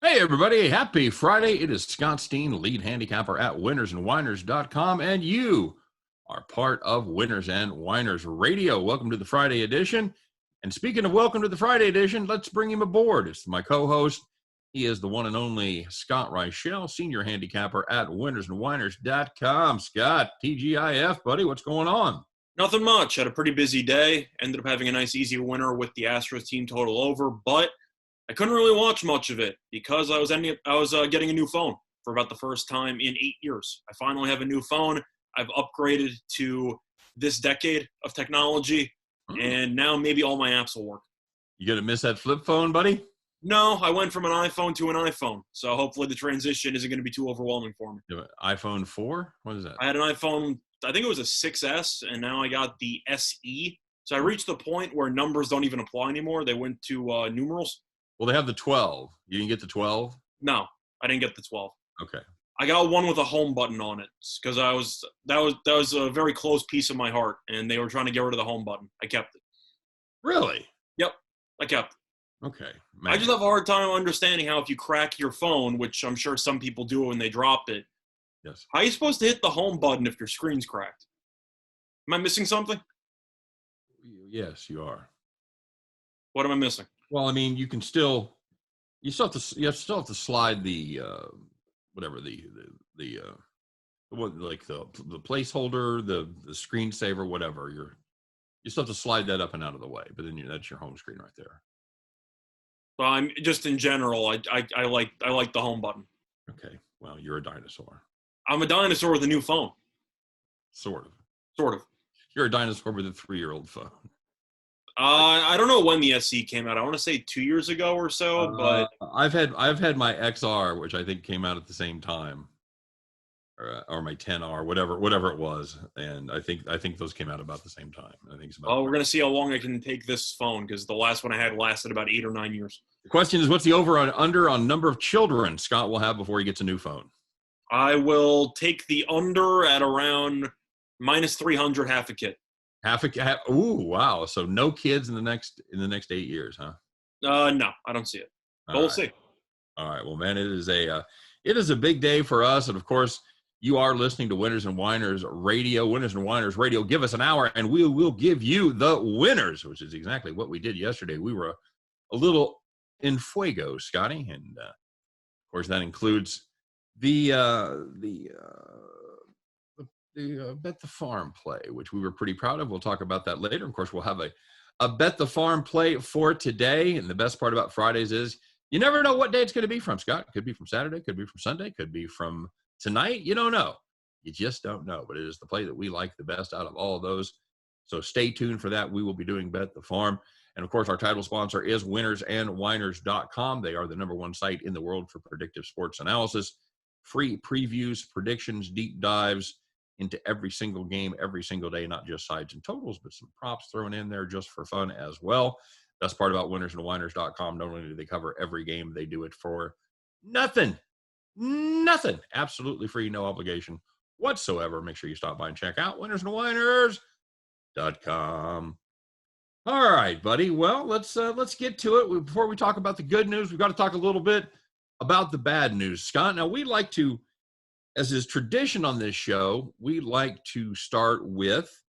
Hey, everybody. Happy Friday. It is Scott Steen, lead handicapper at winnersandwhiners.com, and you are part of Winners and Whiners Radio. Welcome to the Friday edition. And speaking of welcome to the Friday edition, let's bring him aboard. It's my co-host. He is the one and only Scott Reichel, senior handicapper at winnersandwhiners.com. Scott, TGIF, buddy, what's going on? Nothing much. Had a pretty busy day. Ended up having a nice, easy winner with the Astros team total over, but I couldn't really watch much of it because I was getting a new phone for about the first time in 8 years. I finally have a new phone. I've upgraded to this decade of technology, and now maybe all my apps will work. You gonna miss that flip phone, buddy? No, I went from an iPhone to an iPhone, so hopefully the transition isn't going to be too overwhelming for me. You have an iPhone 4? What is that? I had an iPhone, I think it was a 6S, and now I got the SE. So I reached the point where numbers don't even apply anymore. They went to numerals. Well, they have the 12. You didn't get the 12? No, I didn't get the 12. Okay. I got one with a home button on it because that was a very close piece of my heart, and they were trying to get rid of the home button. I kept it. Really? Yep, I kept it. Okay. Man. I just have a hard time understanding how if you crack your phone, which I'm sure some people do when they drop it, yes. how are you supposed to hit the home button if your screen's cracked? Am I missing something? Yes, you are. What am I missing? Well, I mean, you still have to slide the whatever the placeholder, the screensaver, whatever. You still have to slide that up and out of the way, but then that's your home screen right there. Well, I'm just in general. I like the home button. Okay. Well, you're a dinosaur. I'm a dinosaur with a new phone. Sort of. You're a dinosaur with a 3-year-old phone. I don't know when the SE came out. I want to say 2 years ago or so, but I've had my XR, which I think came out at the same time, or my 10R, whatever it was, and I think those came out about the same time. I think it's about. Well, we're gonna see how long I can take this phone because the last one I had lasted about 8 or 9 years. The question is, what's the over and under on number of children Scott will have before he gets a new phone? I will take the under at around minus 300, half a kid. Ooh, wow! So no kids in the next 8 years, huh? No, I don't see it. But we'll see. All right. Well, man, it is a big day for us, and of course, you are listening to Winners and Whiners Radio. Winners and Whiners Radio. Give us an hour, and we will give you the winners, which is exactly what we did yesterday. We were a little in fuego, Scotty, and of course that includes the Bet the Farm play, which we were pretty proud of. We'll talk about that later. Of course, we'll have a Bet the Farm play for today. And the best part about Fridays is you never know what day it's going to be from, Scott. It could be from Saturday, could be from Sunday, could be from tonight. You don't know. You just don't know. But it is the play that we like the best out of all of those. So stay tuned for that. We will be doing Bet the Farm. And, of course, our title sponsor is winnersandwhiners.com. They are the #1 site in the world for predictive sports analysis, free previews, predictions, deep dives into every single game, every single day, not just sides and totals, but some props thrown in there just for fun as well. Best part about winnersandwhiners.com, not only do they cover every game, they do it for nothing. Absolutely free, no obligation whatsoever. Make sure you stop by and check out winnersandwhiners.com. All right, buddy. Well, let's get to it. Before we talk about the good news, we've got to talk a little bit about the bad news, Scott. Now, we like to, as is tradition on this show, we like to start with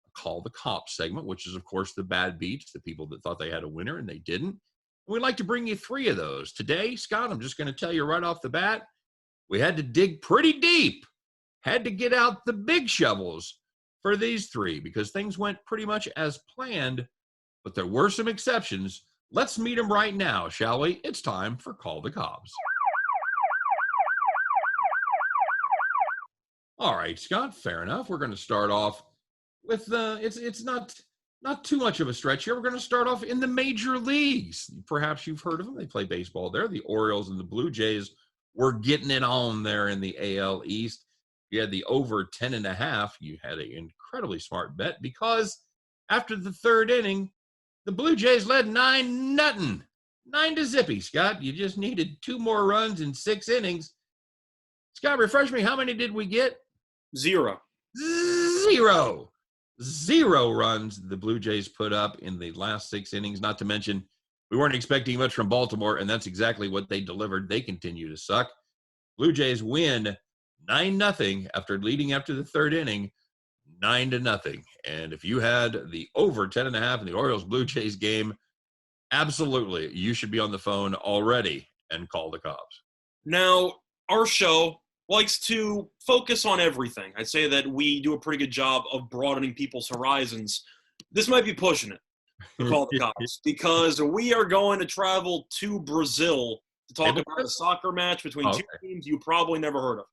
a Call the Cops segment, which is, of course, the bad beats, the people that thought they had a winner and they didn't. We'd like to bring you 3 of those. Today, Scott, I'm just going to tell you right off the bat, we had to dig pretty deep, had to get out the big shovels for these 3 because things went pretty much as planned, but there were some exceptions. Let's meet them right now, shall we? It's time for Call the Cops. All right, Scott, fair enough. We're going to start off with it's not too much of a stretch here. We're going to start off in the major leagues. Perhaps you've heard of them. They play baseball there. The Orioles and the Blue Jays were getting it on there in the AL East. You had the over 10.5. You had an incredibly smart bet because after the 3rd inning, the Blue Jays led 9-0. 9-0, Scott. You just needed 2 more runs in 6 innings. Scott, refresh me. How many did we get? 0. 0 runs the Blue Jays put up in the last 6 innings, not to mention We weren't expecting much from Baltimore, and that's exactly what they delivered. They continue to suck. Blue Jays win 9-0 after leading after the third inning, 9-0. And if you had the over 10.5 in the Orioles Blue Jays game, absolutely, you should be on the phone already and call the cops. Now, our show likes to focus on everything. I'd say that we do a pretty good job of broadening people's horizons. This might be pushing it to call the cops because we are going to travel to Brazil to talk about a soccer match between two teams you probably never heard of.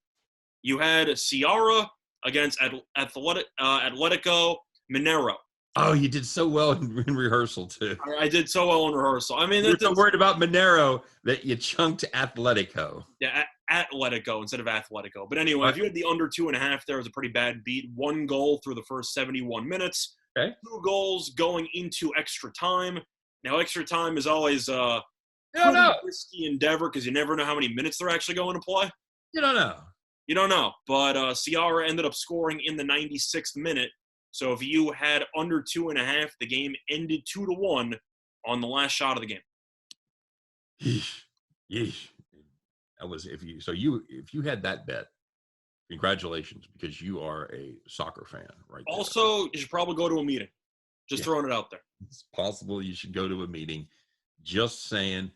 You had Ceará against Atletico Mineiro. Oh, you did so well in rehearsal, too. I did so well in rehearsal. I mean, you're so worried about Mineiro that you chunked Atletico. Yeah, Atletico instead of Atletico. But anyway, if you had the under 2.5, there was a pretty bad beat. 1 goal through the first 71 minutes. Okay. 2 goals going into extra time. Now, extra time is always a risky endeavor because you never know how many minutes they're actually going to play. You don't know. You don't know. But Ceará ended up scoring in the 96th minute. So if you had under 2.5, the game ended 2-1 on the last shot of the game. Yeesh. That was if you had that bet, congratulations, because you are a soccer fan, right? Also, you should probably go to a meeting. Just throwing it out there. It's possible you should go to a meeting. Just saying.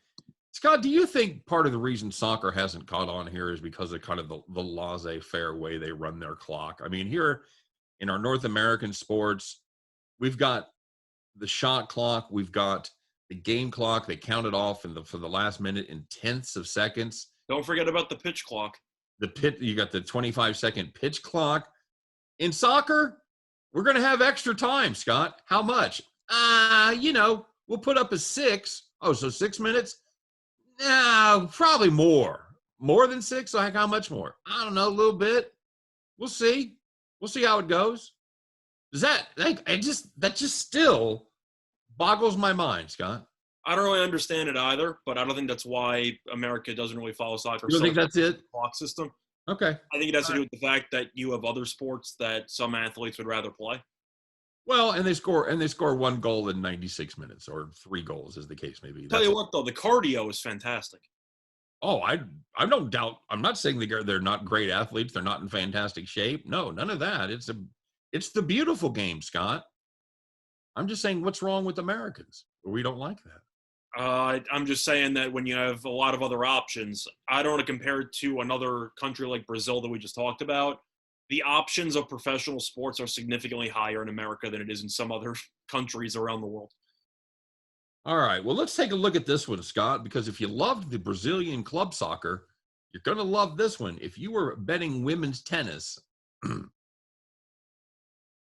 Scott, do you think part of the reason soccer hasn't caught on here is because of kind of the laissez-faire way they run their clock? I mean, here in our North American sports, we've got the shot clock, we've got the game clock. They count it off for the last minute in tenths of seconds. Don't forget about the pitch clock. You got the 25-second pitch clock. In soccer, we're going to have extra time, Scott. How much? We'll put up a 6. Oh, so 6 minutes? No, probably more. More than 6? Like how much more? I don't know, a little bit. We'll see. We'll see how it goes. That just still boggles my mind, Scott. I don't really understand it either, but I don't think that's why America doesn't really follow soccer. You don't think that's it? Clock system. Okay. I think it has to do with the fact that you have other sports that some athletes would rather play. Well, and they score 1 goal in 96 minutes, or 3 goals, as the case may be. Tell you what, though, the cardio is fantastic. Oh, I don't doubt. I'm not saying they're not great athletes. They're not in fantastic shape. No, none of that. It's the beautiful game, Scott. I'm just saying, what's wrong with Americans? We don't like that. I'm just saying that when you have a lot of other options, I don't want to compare it to another country like Brazil that we just talked about. The options of professional sports are significantly higher in America than it is in some other countries around the world. All right. Well, let's take a look at this one, Scott, because if you loved the Brazilian club soccer, you're going to love this one. If you were betting women's tennis,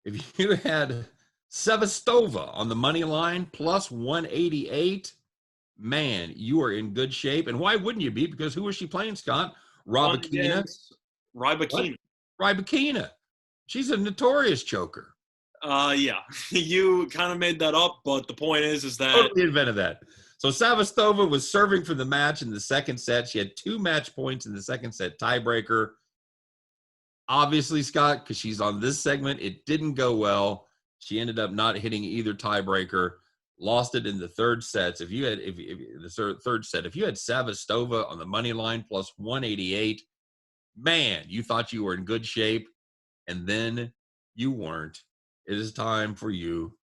if you had Sevastova on the money line plus 188, man, you are in good shape. And why wouldn't you be? Because who was she playing, Scott? Rybakina. Rybakina. She's a notorious choker. Yeah, you kind of made that up, but the point is that totally invented that. So Sevastova was serving for the match in the second set. She had 2 match points in the second set tiebreaker. Obviously, Scott, because she's on this segment, it didn't go well. She ended up not hitting either tiebreaker. Lost it in the third set. If you had Sevastova on the money line plus 188, man, you thought you were in good shape, and then you weren't. It is time for you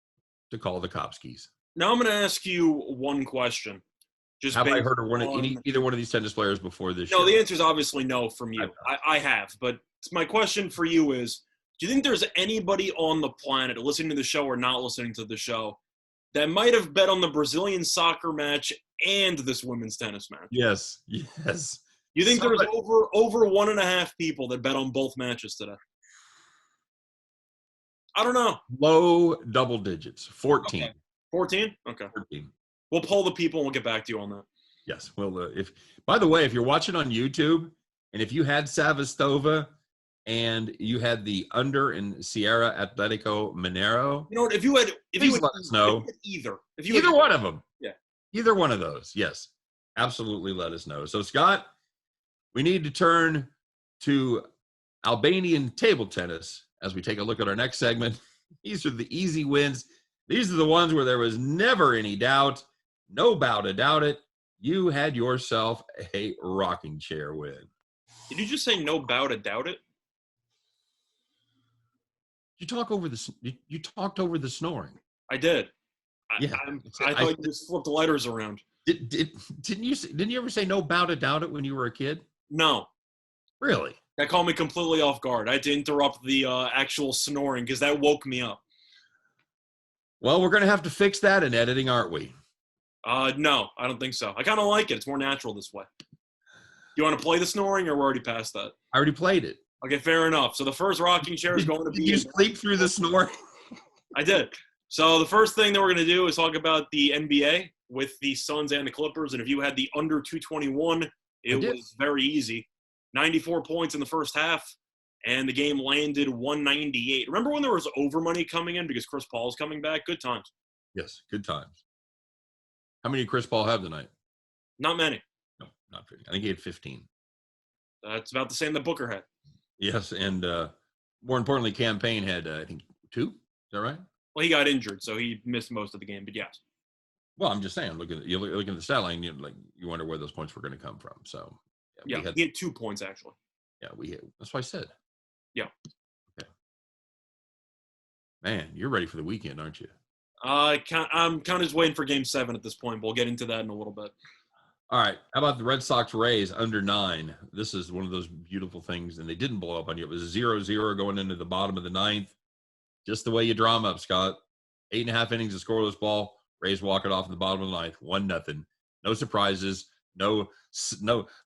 to call the Kopskis. Now I'm going to ask you one question. Have I heard of either one of these tennis players before this show? No, the answer is obviously no from you. I have, but my question for you is, do you think there's anybody on the planet listening to the show or not listening to the show that might have bet on the Brazilian soccer match and this women's tennis match? Yes. You think there was over 1.5 people that bet on both matches today? I don't know. Low double digits. 14. Okay. 14? Okay. 14. We'll poll the people and we'll get back to you on that. Yes. Well, by the way, if you're watching on YouTube and if you had Sevastova and you had the under in Ceará Atletico Mineiro, you know what? If you had let us know. Either one of them. Yeah. Either one of those. Yes. Absolutely let us know. So, Scott, we need to turn to Albanian table tennis as we take a look at our next segment. These are the easy wins. These are the ones where there was never any doubt. no doubt about it, you had yourself a rocking chair win. Did you just say no bow to doubt it? You talked over the snoring. I did. Yeah, I thought you just flipped the lighters around. Didn't you ever say no bow to doubt it when you were a kid? No. Really? That caught me completely off guard. I had to interrupt the actual snoring because that woke me up. Well, we're going to have to fix that in editing, aren't we? No, I don't think so. I kind of like it. It's more natural this way. You want to play the snoring, or we're already past that? I already played it. Okay, fair enough. So the first rocking chair is going to be. Did you sleep through the snoring? I did. So the first thing that we're going to do is talk about the NBA with the Suns and the Clippers. And if you had the under 221, it was very easy. 94 points in the first half, and the game landed 198. Remember when there was over money coming in because Chris Paul is coming back? Good times. Yes, good times. How many did Chris Paul have tonight? Not many. No, not 50. I think he had 15. That's about the same that Booker had. Yes, and more importantly, Cam Payne had, I think, 2. Is that right? Well, he got injured, so he missed most of the game, but yes. Well, I'm just saying, look at the stat line, you wonder where those points were going to come from. So, yeah, he had 2 points, actually. Yeah, that's what I said. Yeah. Okay. Man, you're ready for the weekend, aren't you? I'm kind of just waiting for Game 7 at this point. We'll get into that in a little bit. All right. How about the Red Sox Rays under 9? This is one of those beautiful things, and they didn't blow up on you. It was 0-0 going into the bottom of the 9th. Just the way you draw them up, Scott. 8.5 innings of scoreless ball. Rays walk it off in the bottom of the 9th. 1-0. No surprises. No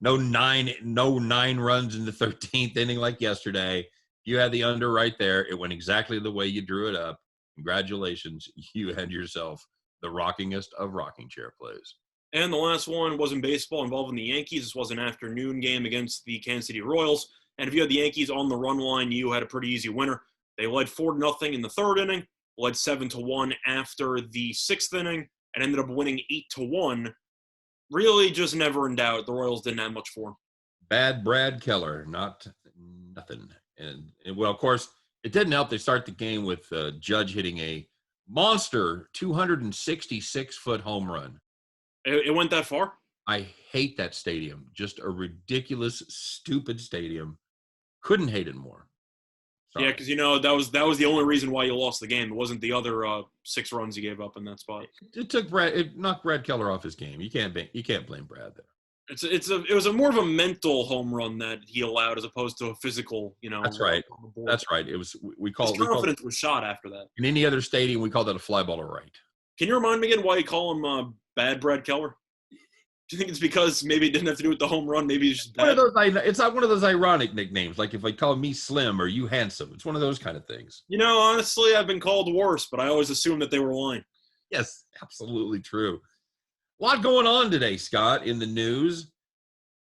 9 runs in the 13th inning like yesterday. You had the under right there. It went exactly the way you drew it up. Congratulations. You had yourself the rockingest of rocking chair plays. And the last one was in baseball involving the Yankees. This was an afternoon game against the Kansas City Royals. And if you had the Yankees on the run line, you had a pretty easy winner. They led 4-0 in the 3rd inning, led 7-1 after the 6th inning, and ended up winning 8-1. Really just never in doubt. The Royals didn't have much for him. Bad Brad Keller, nothing. And well, of course, it didn't help. They start the game with Judge hitting a monster 266-foot home run. It went that far? I hate that stadium. Just a ridiculous, stupid stadium. Couldn't hate it more. Sorry. Yeah, because that was the only reason why you lost the game. It wasn't the other 6 runs you gave up in that spot. It knocked Brad Keller off his game. You can't blame Brad there. It was a more of a mental home run that he allowed as opposed to a physical. That's right. That's right. It was his confidence was shot after that. In any other stadium, we call that a fly ball to right. Can you remind me again why you call him Bad Brad Keller? Do you think it's because maybe it didn't have to do with the home run? Maybe he's just bad? It's not one of those ironic nicknames, like if I call me Slim or you Handsome. It's one of those kind of things. Honestly, I've been called worse, but I always assumed that they were lying. Yes, absolutely true. A lot going on today, Scott, in the news.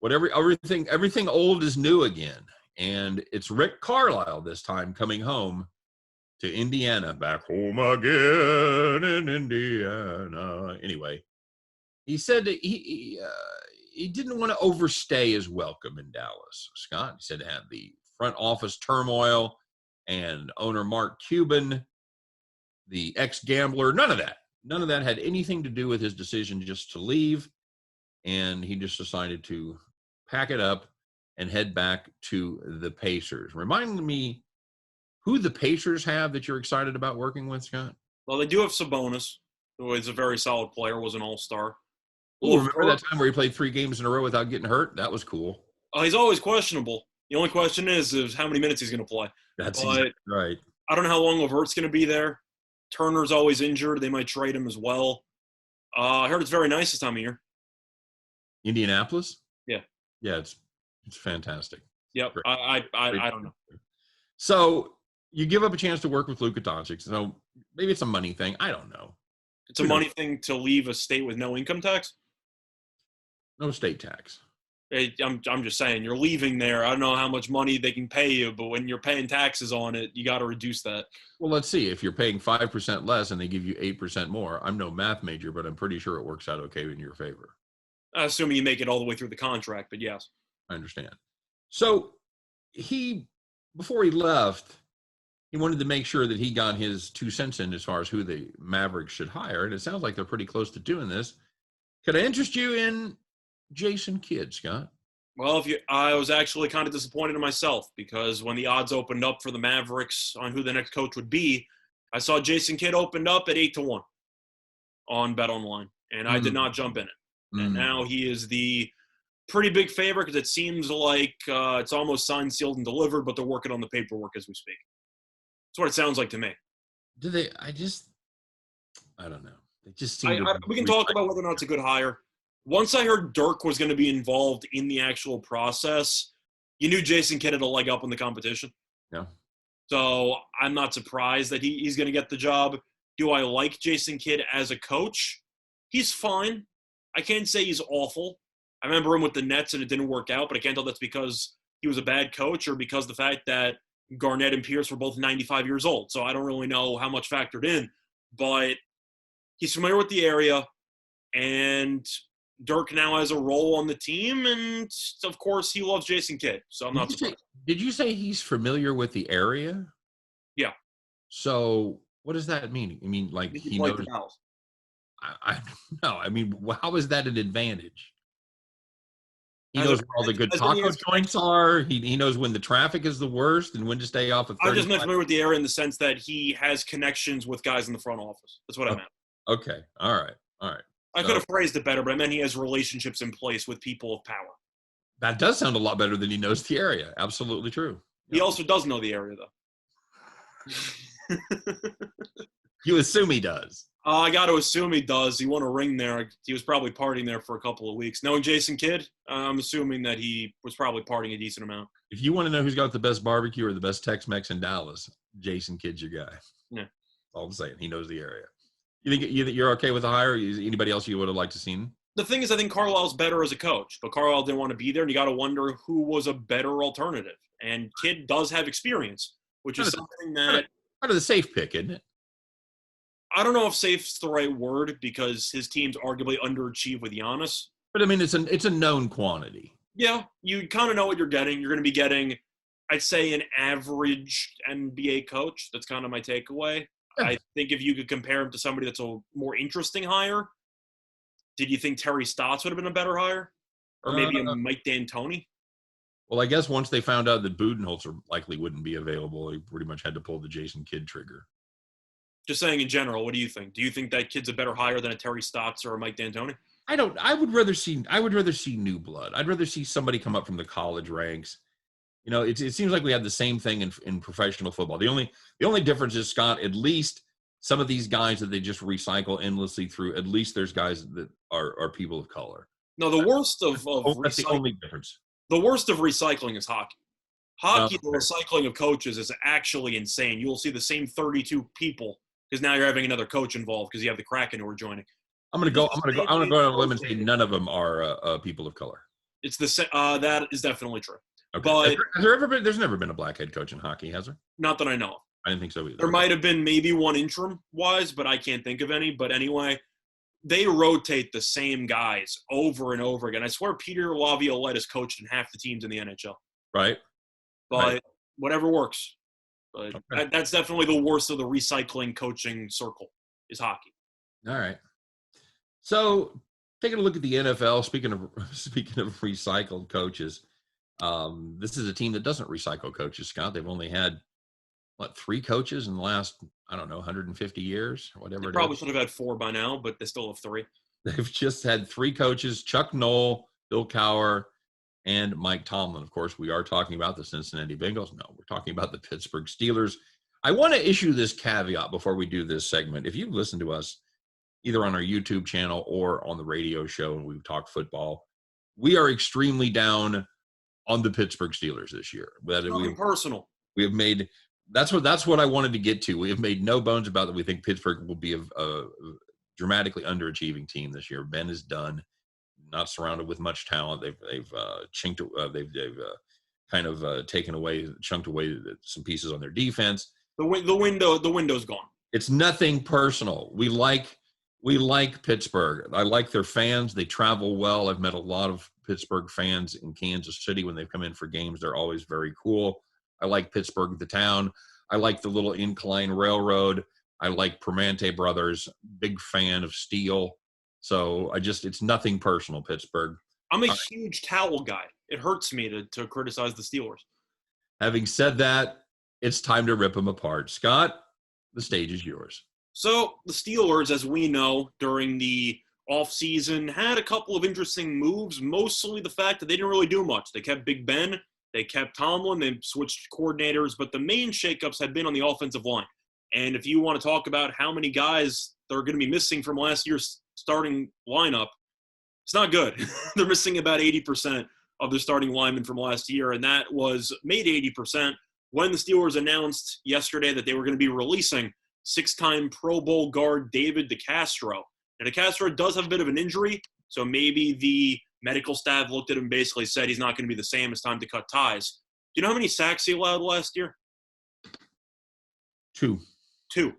Everything old is new again. And it's Rick Carlisle this time coming home to Indiana. Back home again in Indiana. Anyway. He said that he didn't want to overstay his welcome in Dallas, Scott. He said to have the front office turmoil and owner Mark Cuban, the ex-gambler, none of that had anything to do with his decision just to leave. And he just decided to pack it up and head back to the Pacers. Remind me who the Pacers have that you're excited about working with, Scott? Well, they do have Sabonis, who is a very solid player, was an all-star. Oh, remember that time where he played 3 games in a row without getting hurt? That was cool. He's always questionable. The only question is how many minutes he's going to play. That's exactly right. I don't know how long LeVert's going to be there. Turner's always injured. They might trade him as well. I heard it's very nice this time of year. Indianapolis? Yeah. Yeah, it's fantastic. Yep. I don't know. So you give up a chance to work with Luka Doncic. So maybe it's a money thing. I don't know. It's a money thing to leave a state with no income tax? No state tax. I'm just saying, you're leaving there. I don't know how much money they can pay you, but when you're paying taxes on it, you got to reduce that. Well, let's see. If you're paying 5% less and they give you 8% more, I'm no math major, but I'm pretty sure it works out okay in your favor. Assuming you make it all the way through the contract, but yes. I understand. So before he left, he wanted to make sure that he got his 2 cents in as far as who the Mavericks should hire. And it sounds like they're pretty close to doing this. Could I interest you in Jason Kidd, Scott? Well, I was actually kind of disappointed in myself because when the odds opened up for the Mavericks on who the next coach would be, I saw Jason Kidd opened up at 8-1 on BetOnline, and I did not jump in it. And now he is the pretty big favorite because it seems like it's almost signed, sealed, and delivered, but they're working on the paperwork as we speak. That's what it sounds like to me. Do they? I don't know. They just seem we can talk about whether or not it's a good hire. Once I heard Dirk was going to be involved in the actual process, you knew Jason Kidd had a leg up in the competition. Yeah. So I'm not surprised that he's going to get the job. Do I like Jason Kidd as a coach? He's fine. I can't say he's awful. I remember him with the Nets and it didn't work out, but I can't tell that's because he was a bad coach or because the fact that Garnett and Pierce were both 95 years old. So I don't really know how much factored in, but he's familiar with the area, and Dirk now has a role on the team, and of course he loves Jason Kidd, so I'm not surprised. Did you say he's familiar with the area? Yeah. So what does that mean? I mean, like he knows. No, I mean, how is that an advantage? He knows where all the good taco joints are. He knows when the traffic is the worst and when to stay off of 35. I just meant familiar with the area in the sense that he has connections with guys in the front office. That's what I meant. Okay. All right. I could have phrased it better, but I meant he has relationships in place with people of power. That does sound a lot better than he knows the area. Absolutely true. He also does know the area, though. You assume he does. I got to assume he does. He won a ring there. He was probably partying there for a couple of weeks. Knowing Jason Kidd, I'm assuming that he was probably partying a decent amount. If you want to know who's got the best barbecue or the best Tex-Mex in Dallas, Jason Kidd's your guy. Yeah. All I'm saying. He knows the area. You think you're okay with the hire? Is anybody else you would have liked to seen? The thing is, I think Carlisle's better as a coach, but Carlisle didn't want to be there, and you got to wonder who was a better alternative. And Kidd does have experience, which is something that kind of the safe pick, isn't it? I don't know if safe's the right word because his team's arguably underachieved with Giannis. But I mean, it's a known quantity. Yeah, you kind of know what you're getting. You're going to be getting, I'd say, an average NBA coach. That's kind of my takeaway. Yeah. I think if you could compare him to somebody that's a more interesting hire, did you think Terry Stotts would have been a better hire? Or maybe a Mike D'Antoni? Well, I guess once they found out that Budenholzer likely wouldn't be available, they pretty much had to pull the Jason Kidd trigger. Just saying in general, what do you think? Do you think that kid's a better hire than a Terry Stotts or a Mike D'Antoni? I would rather see new blood. I'd rather see somebody come up from the college ranks. You know, it seems like we have the same thing in professional football. The only difference is, Scott, at least some of these guys that they just recycle endlessly through, at least there's guys that are people of color. No, the worst of that's the only difference. The worst of recycling is hockey. Hockey, the recycling of coaches is actually insane. You will see the same 32 people because now you're having another coach involved because you have the Kraken who are joining. I'm gonna go on a limb and say none of them are people of color. It's that is definitely true. Okay. But there's never been a black head coach in hockey, has there? Not that I know of. I didn't think so either. There might have been maybe one interim wise, but I can't think of any. But anyway, they rotate the same guys over and over again. I swear Peter Laviolette has coached in half the teams in the NHL. Right. But whatever works. But that's definitely the worst of the recycling coaching circle is hockey. All right. So taking a look at the NFL, speaking of recycled coaches, this is a team that doesn't recycle coaches, Scott. They've only had, 3 coaches in the last, 150 years or whatever. They probably should have had 4 by now, but they still have 3. They've just had 3 coaches, Chuck Noll, Bill Cowher, and Mike Tomlin. Of course, we are talking about the Cincinnati Bengals. No, we're talking about the Pittsburgh Steelers. I want to issue this caveat before we do this segment. If you listen to us either on our YouTube channel or on the radio show and we've talked football, we are extremely down on the Pittsburgh Steelers this year. Personal. We have made that's what I wanted to get to. We have made no bones about that. We think Pittsburgh will be a dramatically underachieving team this year. Ben is done, not surrounded with much talent. They've kind of chunked away some pieces on their defense. The window's gone. It's nothing personal. We like Pittsburgh. I like their fans. They travel well. I've met a lot of Pittsburgh fans in Kansas City when they've come in for games. They're always very cool. I like Pittsburgh, the town. I like the little incline railroad. I like Permante Brothers. Big fan of steel. So it's nothing personal, Pittsburgh. I'm a All right. huge towel guy. It hurts me to criticize the Steelers. Having said that, it's time to rip them apart. Scott, the stage is yours. So the Steelers, as we know, during the offseason, had a couple of interesting moves, mostly the fact that they didn't really do much. They kept Big Ben, they kept Tomlin, they switched coordinators, but the main shakeups had been on the offensive line. And if you want to talk about how many guys they're going to be missing from last year's starting lineup, it's not good. They're missing about 80% of their starting linemen from last year, and that was made 80% when the Steelers announced yesterday that they were going to be releasing six-time Pro Bowl guard David DeCastro. Now, DeCastro does have a bit of an injury, so maybe the medical staff looked at him and basically said he's not going to be the same. It's time to cut ties. Do you know how many sacks he allowed last year? 2. He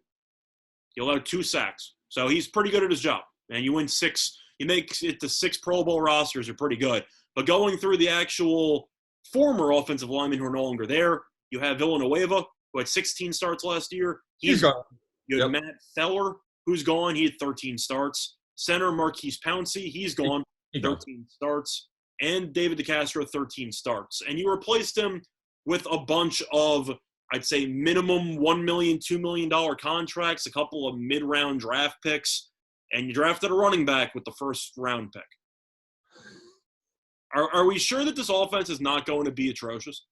allowed 2 sacks. So he's pretty good at his job. And you win 6, you make it to 6 Pro Bowl rosters are pretty good. But going through the actual former offensive linemen who are no longer there, you have Villanueva, who had 16 starts last year. He's gone. You have Matt Feller, who's gone. He had 13 starts. Center Marquise Pouncey, he's gone. 13 starts. And David DeCastro, 13 starts. And you replaced him with a bunch of, I'd say, minimum $1 million, $2 million contracts, a couple of mid-round draft picks, and you drafted a running back with the first-round pick. Are we sure that this offense is not going to be atrocious?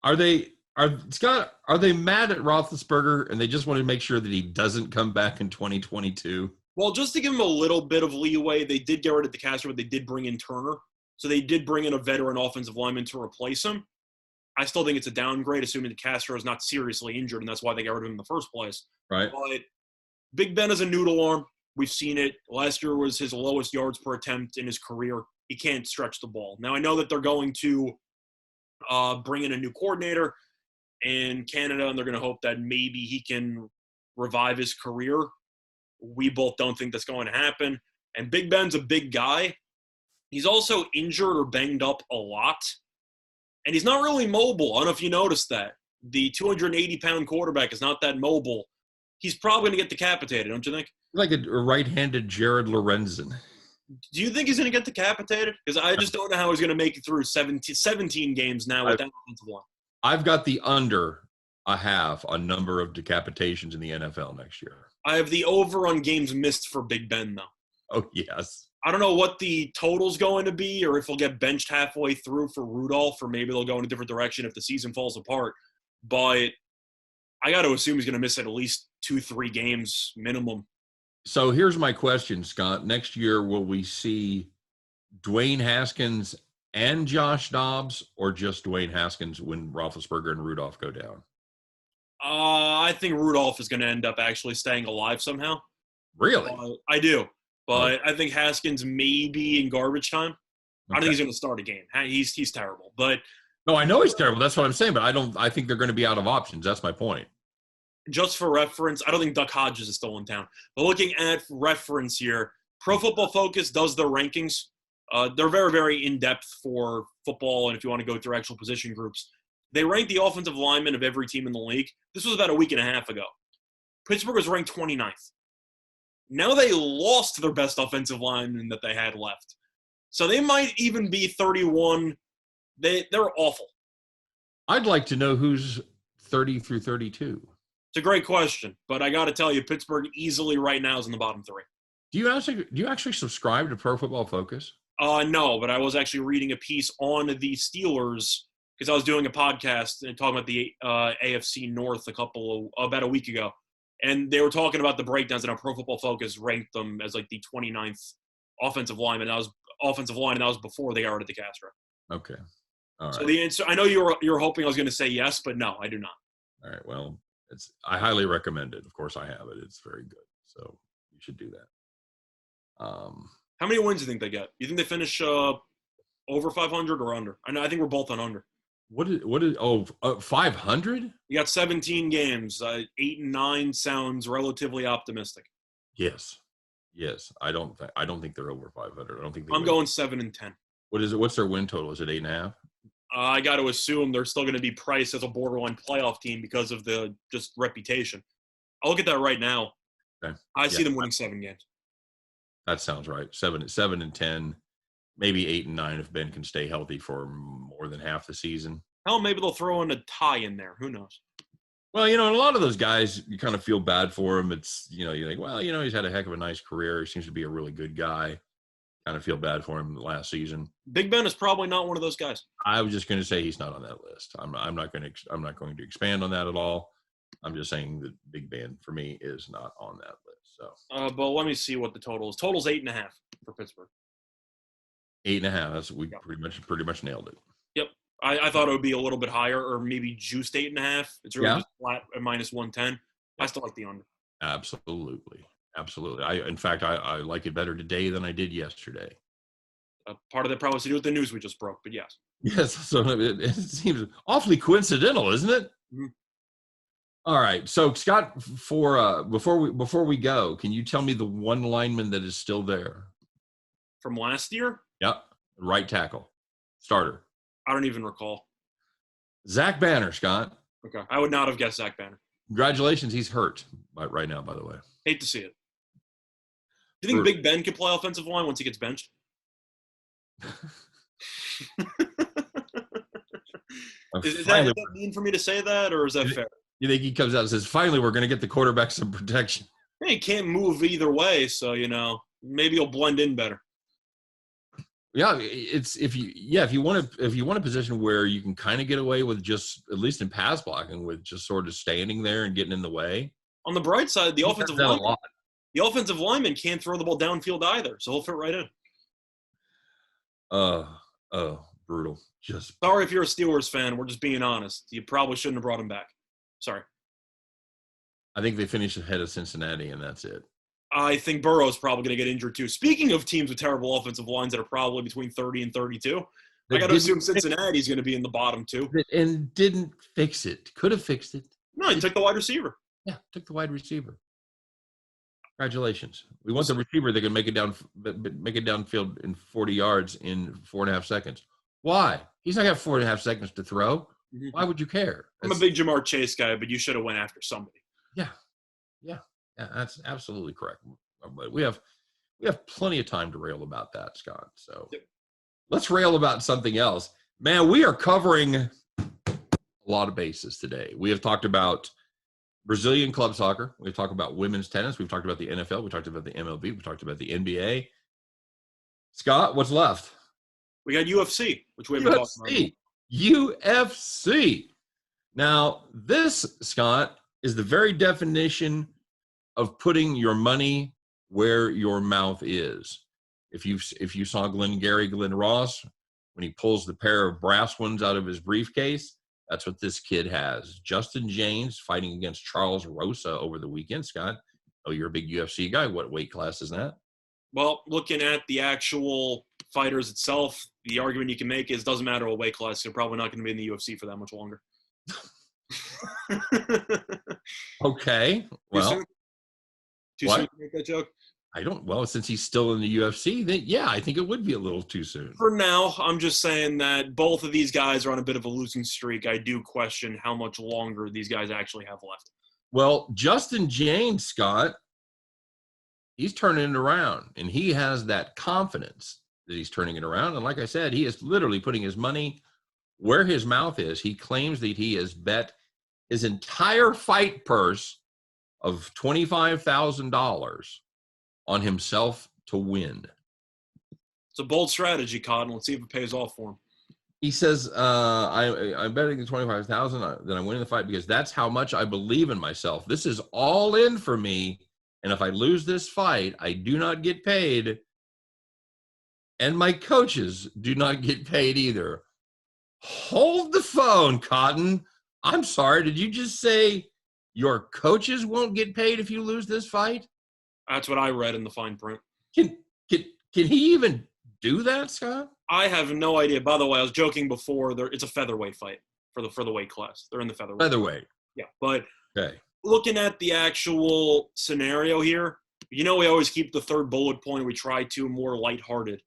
Are they mad at Roethlisberger and they just want to make sure that he doesn't come back in 2022? Well, just to give him a little bit of leeway, they did get rid of DeCastro, but they did bring in Turner. So they did bring in a veteran offensive lineman to replace him. I still think it's a downgrade, assuming DeCastro is not seriously injured, and that's why they got rid of him in the first place. Right. But Big Ben is a noodle arm. We've seen it. Last year was his lowest yards per attempt in his career. He can't stretch the ball. Now, I know that they're going to bring in a new coordinator in Canada, and they're going to hope that maybe he can revive his career. We both don't think that's going to happen. And Big Ben's a big guy. He's also injured or banged up a lot. And he's not really mobile. I don't know if you noticed that. The 280-pound quarterback is not that mobile. He's probably going to get decapitated, don't you think? Like a right-handed Jared Lorenzen. Do you think he's going to get decapitated? Because I just don't know how he's going to make it through 17 games now with that offensive line. I've got the under a half on number of decapitations in the NFL next year. I have the over on games missed for Big Ben, though. Oh, yes. I don't know what the total's going to be or if he'll get benched halfway through for Rudolph, or maybe they'll go in a different direction if the season falls apart. But I got to assume he's going to miss at least 2-3 games minimum. So here's my question, Scott. Next year, will we see Dwayne Haskins and Josh Dobbs, or just Dwayne Haskins when Roethlisberger and Rudolph go down? I think Rudolph is going to end up actually staying alive somehow. Really? I do. But I think Haskins may be in garbage time. Okay. I don't think he's going to start a game. He's terrible. But no, I know he's terrible. That's what I'm saying. But I think they're going to be out of options. That's my point. Just for reference, I don't think Duck Hodges is still in town. But looking at reference here, Pro Football Focus does their rankings. They're very, very in-depth for football, and if you want to go through actual position groups. They rank the offensive linemen of every team in the league. This was about a week and a half ago. Pittsburgh was ranked 29th. Now they lost their best offensive lineman that they had left. So they might even be 31. They're awful. I'd like to know who's 30 through 32. It's a great question, but I got to tell you, Pittsburgh easily right now is in the bottom 3. Do you actually subscribe to Pro Football Focus? No, but I was actually reading a piece on the Steelers because I was doing a podcast and talking about the AFC North about a week ago. And they were talking about the breakdowns, and how Pro Football Focus ranked them as like the 29th offensive lineman. That was before they got rid of DeCastro. Okay. All right. So the answer, I know you're hoping I was going to say yes, but no, I do not. All right. Well, I highly recommend it. Of course, I have it. It's very good. So you should do that. How many wins do you think they get? You think they finish over 500 or under? I think we're both on under. What is 500? You got 17 games. 8 and 9 sounds relatively optimistic. Yes. I don't think they're over 500. I don't think I'm going 7 and 10. What is it? What's their win total? Is it 8.5? I got to assume they're still going to be priced as a borderline playoff team because of the just reputation. I'll look at that right now. Okay. I see them winning 7 games. That sounds right. 7-10, maybe 8-9 if Ben can stay healthy for more than half the season. Hell, maybe they'll throw in a tie in there. Who knows? Well, and a lot of those guys, you kind of feel bad for him. It's, you think, well, he's had a heck of a nice career. He seems to be a really good guy. Kind of feel bad for him last season. Big Ben is probably not one of those guys. I was just going to say he's not on that list. I'm not going to expand on that at all. I'm just saying that Big Ben for me is not on that list. So, but let me see what the total is. Total's 8.5 for Pittsburgh. 8.5. That's we pretty much nailed it. Yep. I thought it would be a little bit higher, or maybe juiced 8.5. It's really just flat at -110. I still like the under. Absolutely. In fact, I like it better today than I did yesterday. Part of that probably has to do with the news we just broke, but yes. Yes, so it seems awfully coincidental, isn't it? Mm-hmm. All right, so Scott, before we go, can you tell me the one lineman that is still there from last year? Yep, right tackle, starter. I don't even recall. Zach Banner, Scott. Okay, I would not have guessed Zach Banner. Congratulations, he's hurt right now, by the way. Hate to see it. Do you think Big Ben could play offensive line once he gets benched? Is that mean for me to say that, or is that fair? You think he comes out and says, finally, we're going to get the quarterback some protection? He can't move either way, so, maybe he'll blend in better. Yeah, it's if you want a position where you can kind of get away with just, at least in pass blocking, with just sort of standing there and getting in the way. On the bright side, the offensive lineman can't throw the ball downfield either, so he'll fit right in. Brutal. Just sorry if you're a Steelers fan. We're just being honest. You probably shouldn't have brought him back. Sorry. I think they finished ahead of Cincinnati, and that's it. I think Burrow's probably going to get injured too. Speaking of teams with terrible offensive lines that are probably between 30 and 32, I got to assume Cincinnati's going to be in the bottom two. And didn't fix it. Could have fixed it. No, he took the wide receiver. Yeah, took the wide receiver. Congratulations. We want the receiver that can make it downfield in 40 yards in 4.5 seconds. Why? He's not got 4.5 seconds to throw. Mm-hmm. Why would you care? I'm a big Jamar Chase guy, but you should have went after somebody. Yeah, that's absolutely correct. But we have plenty of time to rail about that, Scott. So Let's rail about something else. Man, we are covering a lot of bases today. We have talked about Brazilian club soccer. We've talked about women's tennis. We've talked about the NFL. We talked about the MLB. We talked about the NBA. Scott, what's left? We got UFC, which we haven't talked about. UFC. Now, this, Scott, is the very definition of putting your money where your mouth is. If you saw Glenn Ross, when he pulls the pair of brass ones out of his briefcase, that's what this kid has. Justin James fighting against Charles Rosa over the weekend, Scott. Oh, you're a big UFC guy. What weight class is that? Well, looking at the actual fighters itself, the argument you can make is it doesn't matter what weight class. They're probably not going to be in the UFC for that much longer. Okay. Well, too soon to make that joke? Since he's still in the UFC, then yeah, I think it would be a little too soon. For now, I'm just saying that both of these guys are on a bit of a losing streak. I do question how much longer these guys actually have left. Well, Justin James, Scott, he's turning it around, and he has that confidence that he's turning it around. And like I said, he is literally putting his money where his mouth is. He claims that he has bet his entire fight purse of $25,000 on himself to win. It's a bold strategy, Cotton. Let's see if it pays off for him. He says, I'm betting the $25,000 that I'm winning the fight because that's how much I believe in myself. This is all in for me. And if I lose this fight, I do not get paid. And my coaches do not get paid either. Hold the phone, Cotton. I'm sorry. Did you just say your coaches won't get paid if you lose this fight? That's what I read in the fine print. Can he even do that, Scott? I have no idea. By the way, I was joking before. It's a featherweight fight for the weight class. They're in the featherweight. Featherweight. Yeah, but okay. Looking at the actual scenario here, we always keep the third bullet point. We try to more lighthearted.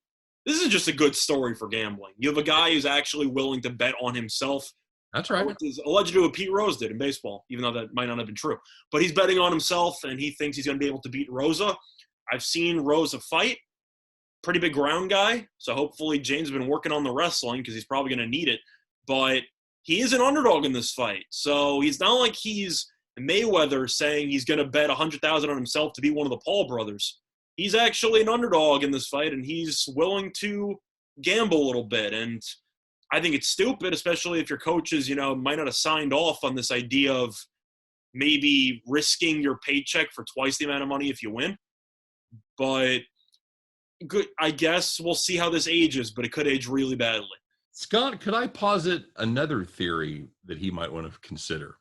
This is just a good story for gambling. You have a guy who's actually willing to bet on himself. That's right. Which is allegedly what Pete Rose did in baseball, even though that might not have been true. But he's betting on himself, and he thinks he's going to be able to beat Rosa. I've seen Rosa fight. Pretty big ground guy, so hopefully James has been working on the wrestling because he's probably going to need it. But he is an underdog in this fight, so he's not like he's Mayweather saying he's going to bet 100,000 on himself to be one of the Paul brothers. He's actually an underdog in this fight, and he's willing to gamble a little bit. And I think it's stupid, especially if your coaches, might not have signed off on this idea of maybe risking your paycheck for twice the amount of money if you win. But good, I guess we'll see how this ages, but it could age really badly. Scott, could I posit another theory that he might want to consider?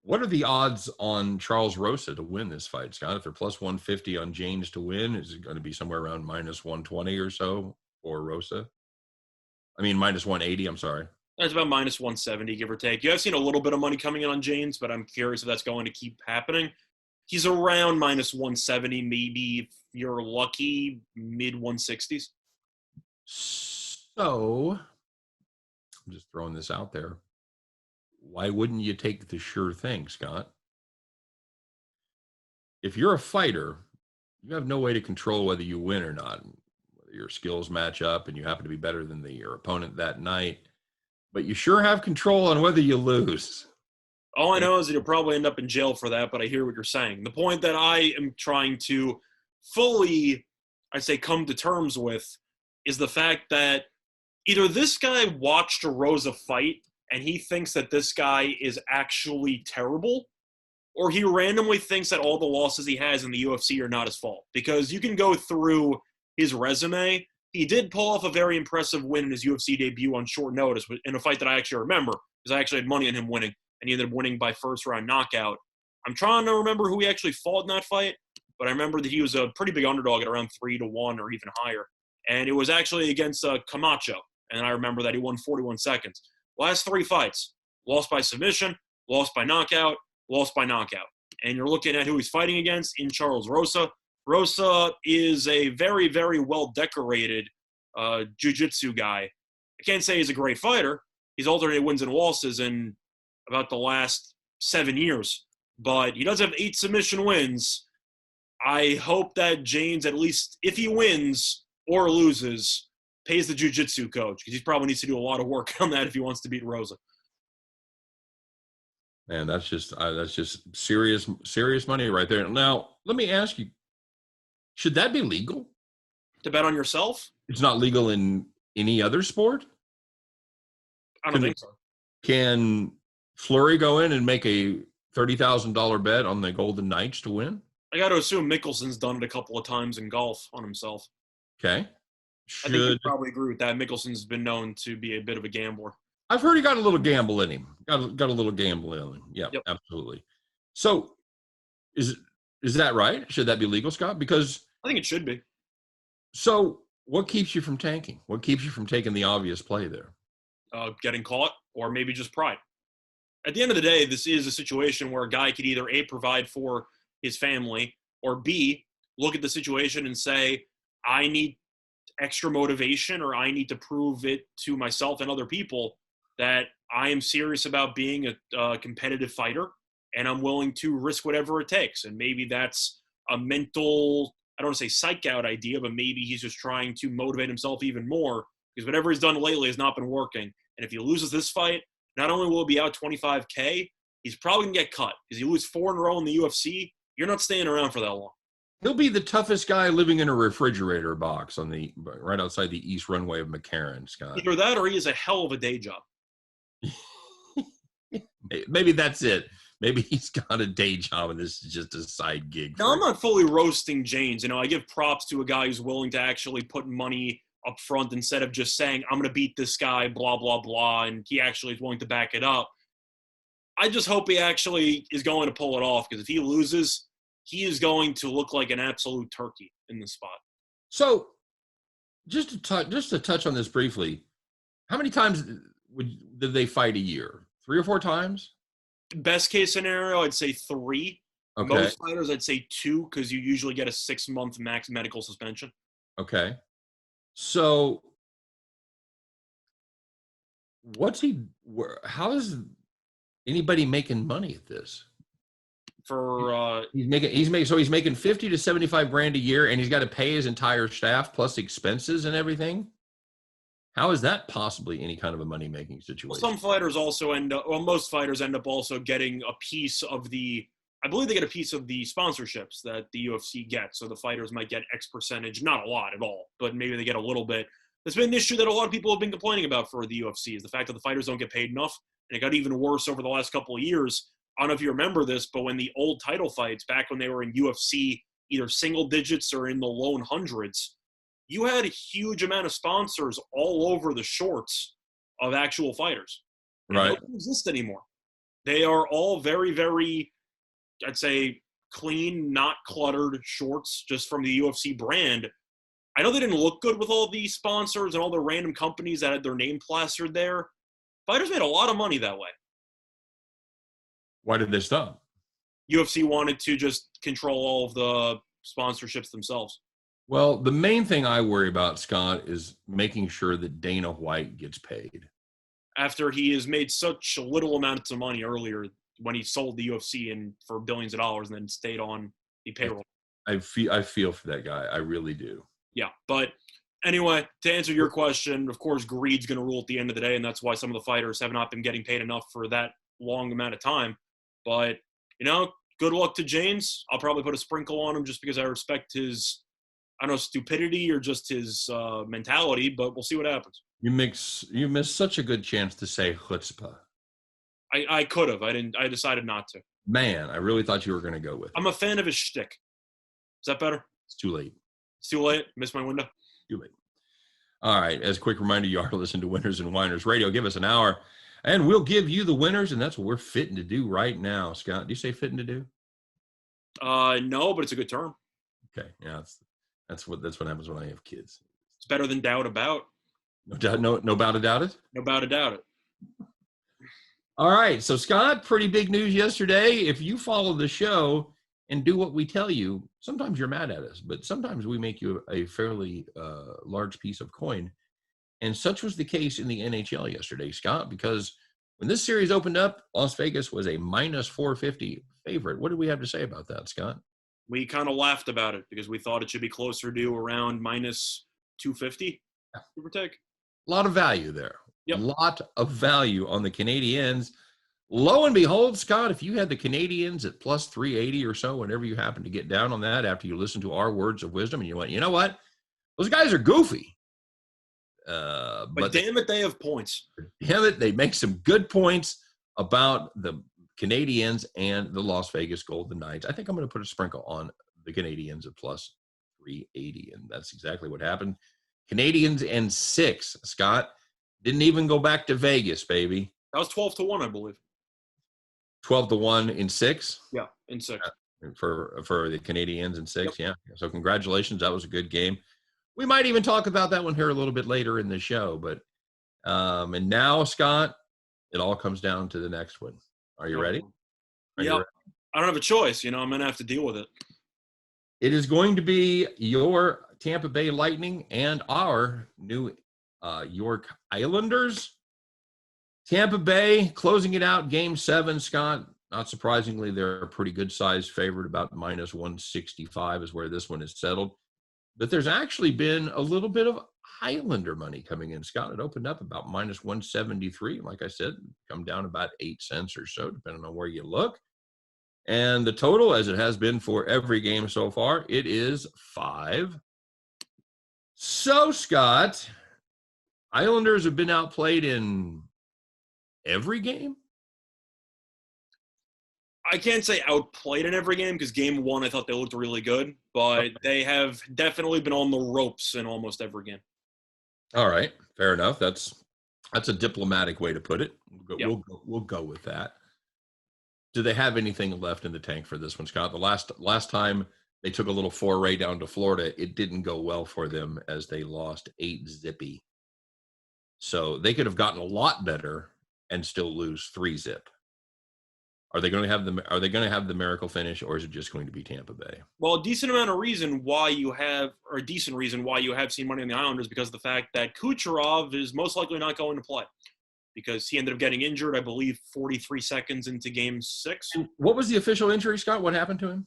What are the odds on Charles Rosa to win this fight, Scott? If they're plus 150 on James to win, is it going to be somewhere around minus 120 or so for Rosa? I mean, minus 180, I'm sorry. That's about minus 170, give or take. You have seen a little bit of money coming in on James, but I'm curious if that's going to keep happening. He's around minus 170, maybe if you're lucky, mid 160s. So, I'm just throwing this out there. Why wouldn't you take the sure thing, Scott? If you're a fighter, you have no way to control whether you win or not, whether your skills match up and you happen to be better than your opponent that night. But you sure have control on whether you lose. All I know is that you'll probably end up in jail for that, but I hear what you're saying. The point that I am trying to fully, I'd say, come to terms with is the fact that either this guy watched a Rosa fight and he thinks that this guy is actually terrible, or he randomly thinks that all the losses he has in the UFC are not his fault. Because you can go through his resume. He did pull off a very impressive win in his UFC debut on short notice in a fight that I actually remember because I actually had money on him winning, and he ended up winning by first-round knockout. I'm trying to remember who he actually fought in that fight, but I remember that he was a pretty big underdog at around 3-1 or even higher. And it was actually against Camacho, and I remember that he won 41 seconds. Last 3 fights, lost by submission, lost by knockout, lost by knockout. And you're looking at who he's fighting against in Charles Rosa. Rosa is a very, very well-decorated jiu-jitsu guy. I can't say he's a great fighter. He's alternated wins and losses in about the last 7 years. But he does have 8 submission wins. I hope that James, at least if he wins or loses, pays the jiu-jitsu coach because he probably needs to do a lot of work on that if he wants to beat Rosa. Man, that's just serious money right there. Now, let me ask you, should that be legal? To bet on yourself? It's not legal in any other sport? I don't think so. Can Fleury go in and make a $30,000 bet on the Golden Knights to win? I got to assume Mickelson's done it a couple of times in golf on himself. Okay. I think you'd probably agree with that. Mickelson's been known to be a bit of a gambler. I've heard he got a little gamble in him. Got a little gamble in him. Yeah, yep. Absolutely. So is that right? Should that be legal, Scott? Because I think it should be. So what keeps you from tanking? What keeps you from taking the obvious play there? Getting caught, or maybe just pride. At the end of the day, this is a situation where a guy could either A, provide for his family, or B, look at the situation and say, I need extra motivation, or I need to prove it to myself and other people that I am serious about being a competitive fighter, and I'm willing to risk whatever it takes. And maybe that's a mental, I don't want to say psych out idea, but maybe he's just trying to motivate himself even more because whatever he's done lately has not been working. And if he loses this fight, not only will he be out $25K, he's probably going to get cut because you lose 4 in a row in the UFC. You're not staying around for that long. He'll be the toughest guy living in a refrigerator box right outside the east runway of McCarran, Scott. Either that or he has a hell of a day job. Maybe that's it. Maybe he's got a day job and this is just a side gig. Now, I'm not fully roasting James. I give props to a guy who's willing to actually put money up front instead of just saying, I'm going to beat this guy, blah, blah, blah, and he actually is willing to back it up. I just hope he actually is going to pull it off because if he loses, he is going to look like an absolute turkey in the spot. So just to touch on this briefly, how many times did they fight a year? 3 or 4 times? Best case scenario, I'd say 3. Okay. Most fighters, I'd say 2 because you usually get a 6-month max medical suspension. Okay. So how is anybody making money at this? for he's making 50 to 75 grand a year, and he's got to pay his entire staff plus expenses and everything. How is that possibly any kind of a money-making situation? some fighters also most fighters end up also getting a piece of I believe they get a piece of the sponsorships that the UFC gets. So the fighters might get X percentage, not a lot at all, but maybe they get a little bit. That's been an issue that a lot of people have been complaining about for the UFC, is the fact that the fighters don't get paid enough. And it got even worse over the last couple of years. I don't know if you remember this, but when the old title fights, back when they were in UFC, either single digits or in the low hundreds, you had a huge amount of sponsors all over the shorts of actual fighters. And Right. They don't exist anymore. They are all very, very, I'd say, clean, not cluttered shorts just from the UFC brand. I know they didn't look good with all these sponsors and all the random companies that had their name plastered there. Fighters made a lot of money that way. Why did they stop? UFC wanted to just control all of the sponsorships themselves. Well, the main thing I worry about, Scott, is making sure that Dana White gets paid. After he has made such little amounts of money earlier when he sold the UFC and for billions of dollars and then stayed on the payroll. I feel for that guy. I really do. Yeah, but anyway, to answer your question, of course, greed's going to rule at the end of the day, and that's why some of the fighters have not been getting paid enough for that long amount of time. But, good luck to James. I'll probably put a sprinkle on him just because I respect his, I don't know, stupidity or just his mentality, but we'll see what happens. You missed such a good chance to say chutzpah. I could have. I decided not to. Man, I really thought you were going to go with it. I'm a fan of his shtick. Is that better? It's too late. It's too late? Missed my window? Too late. All right. As a quick reminder, you are listening to Winners and Whiners Radio. Give us an hour, and we'll give you the winners, and that's what we're fitting to do right now. Scott, do you say fitting to do? No, but it's a good term. Okay. Yeah, that's what happens when I have kids. It's better than doubt about. No doubt, no about it. No about it. All right. So, Scott, pretty big news yesterday. If you follow the show and do what we tell you, sometimes you're mad at us, but sometimes we make you a fairly large piece of coin. And such was the case in the NHL yesterday, Scott, because when this series opened up, Las Vegas was a minus 450 favorite. What did we have to say about that, Scott? We kind of laughed about it because we thought it should be closer to around minus 250, give or take. A lot of value there. Yep. A lot of value on the Canadiens. Lo and behold, Scott, if you had the Canadiens at plus 380 or so, whenever you happen to get down on that after you listen to our words of wisdom, and you went, you know what? Those guys are goofy. But damn it, they have points. Damn it, they make some good points about the Canadiens and the Las Vegas Golden Knights. I think I'm going to put a sprinkle on the Canadiens at plus 380, and that's exactly what happened. Canadiens and 6, Scott. Didn't even go back to Vegas, baby. That was 12-1, I believe. 12-1 in 6? Yeah, in 6. For the Canadiens in 6, yep. Yeah. So congratulations. That was a good game. We might even talk about that one here a little bit later in the show. But and now, Scott, it all comes down to the next one. Are you ready? Yeah. I don't have a choice. I'm going to have to deal with it. It is going to be your Tampa Bay Lightning and our New York Islanders. Tampa Bay closing it out, Game 7, Scott. Not surprisingly, they're a pretty good-sized favorite. About minus 165 is where this one is settled. But there's actually been a little bit of Islander money coming in, Scott. It opened up about minus 173. Like I said, come down about 8 cents or so, depending on where you look. And the total, as it has been for every game so far, it is 5. So, Scott, Islanders have been outplayed in every game? I can't say outplayed in every game because game 1 I thought they looked really good, but they have definitely been on the ropes in almost every game. All right, fair enough. That's a diplomatic way to put it. We'll go with that. Do they have anything left in the tank for this one, Scott? The last time they took a little foray down to Florida, it didn't go well for them as they lost 8-0. So they could have gotten a lot better and still lose 3-0. Are they going to have the miracle finish, or is it just going to be Tampa Bay? Well, a decent reason why you have seen money on the Islanders because of the fact that Kucherov is most likely not going to play. because he ended up getting injured, I believe, 43 seconds into Game 6. And what was the official injury, Scott? What happened to him?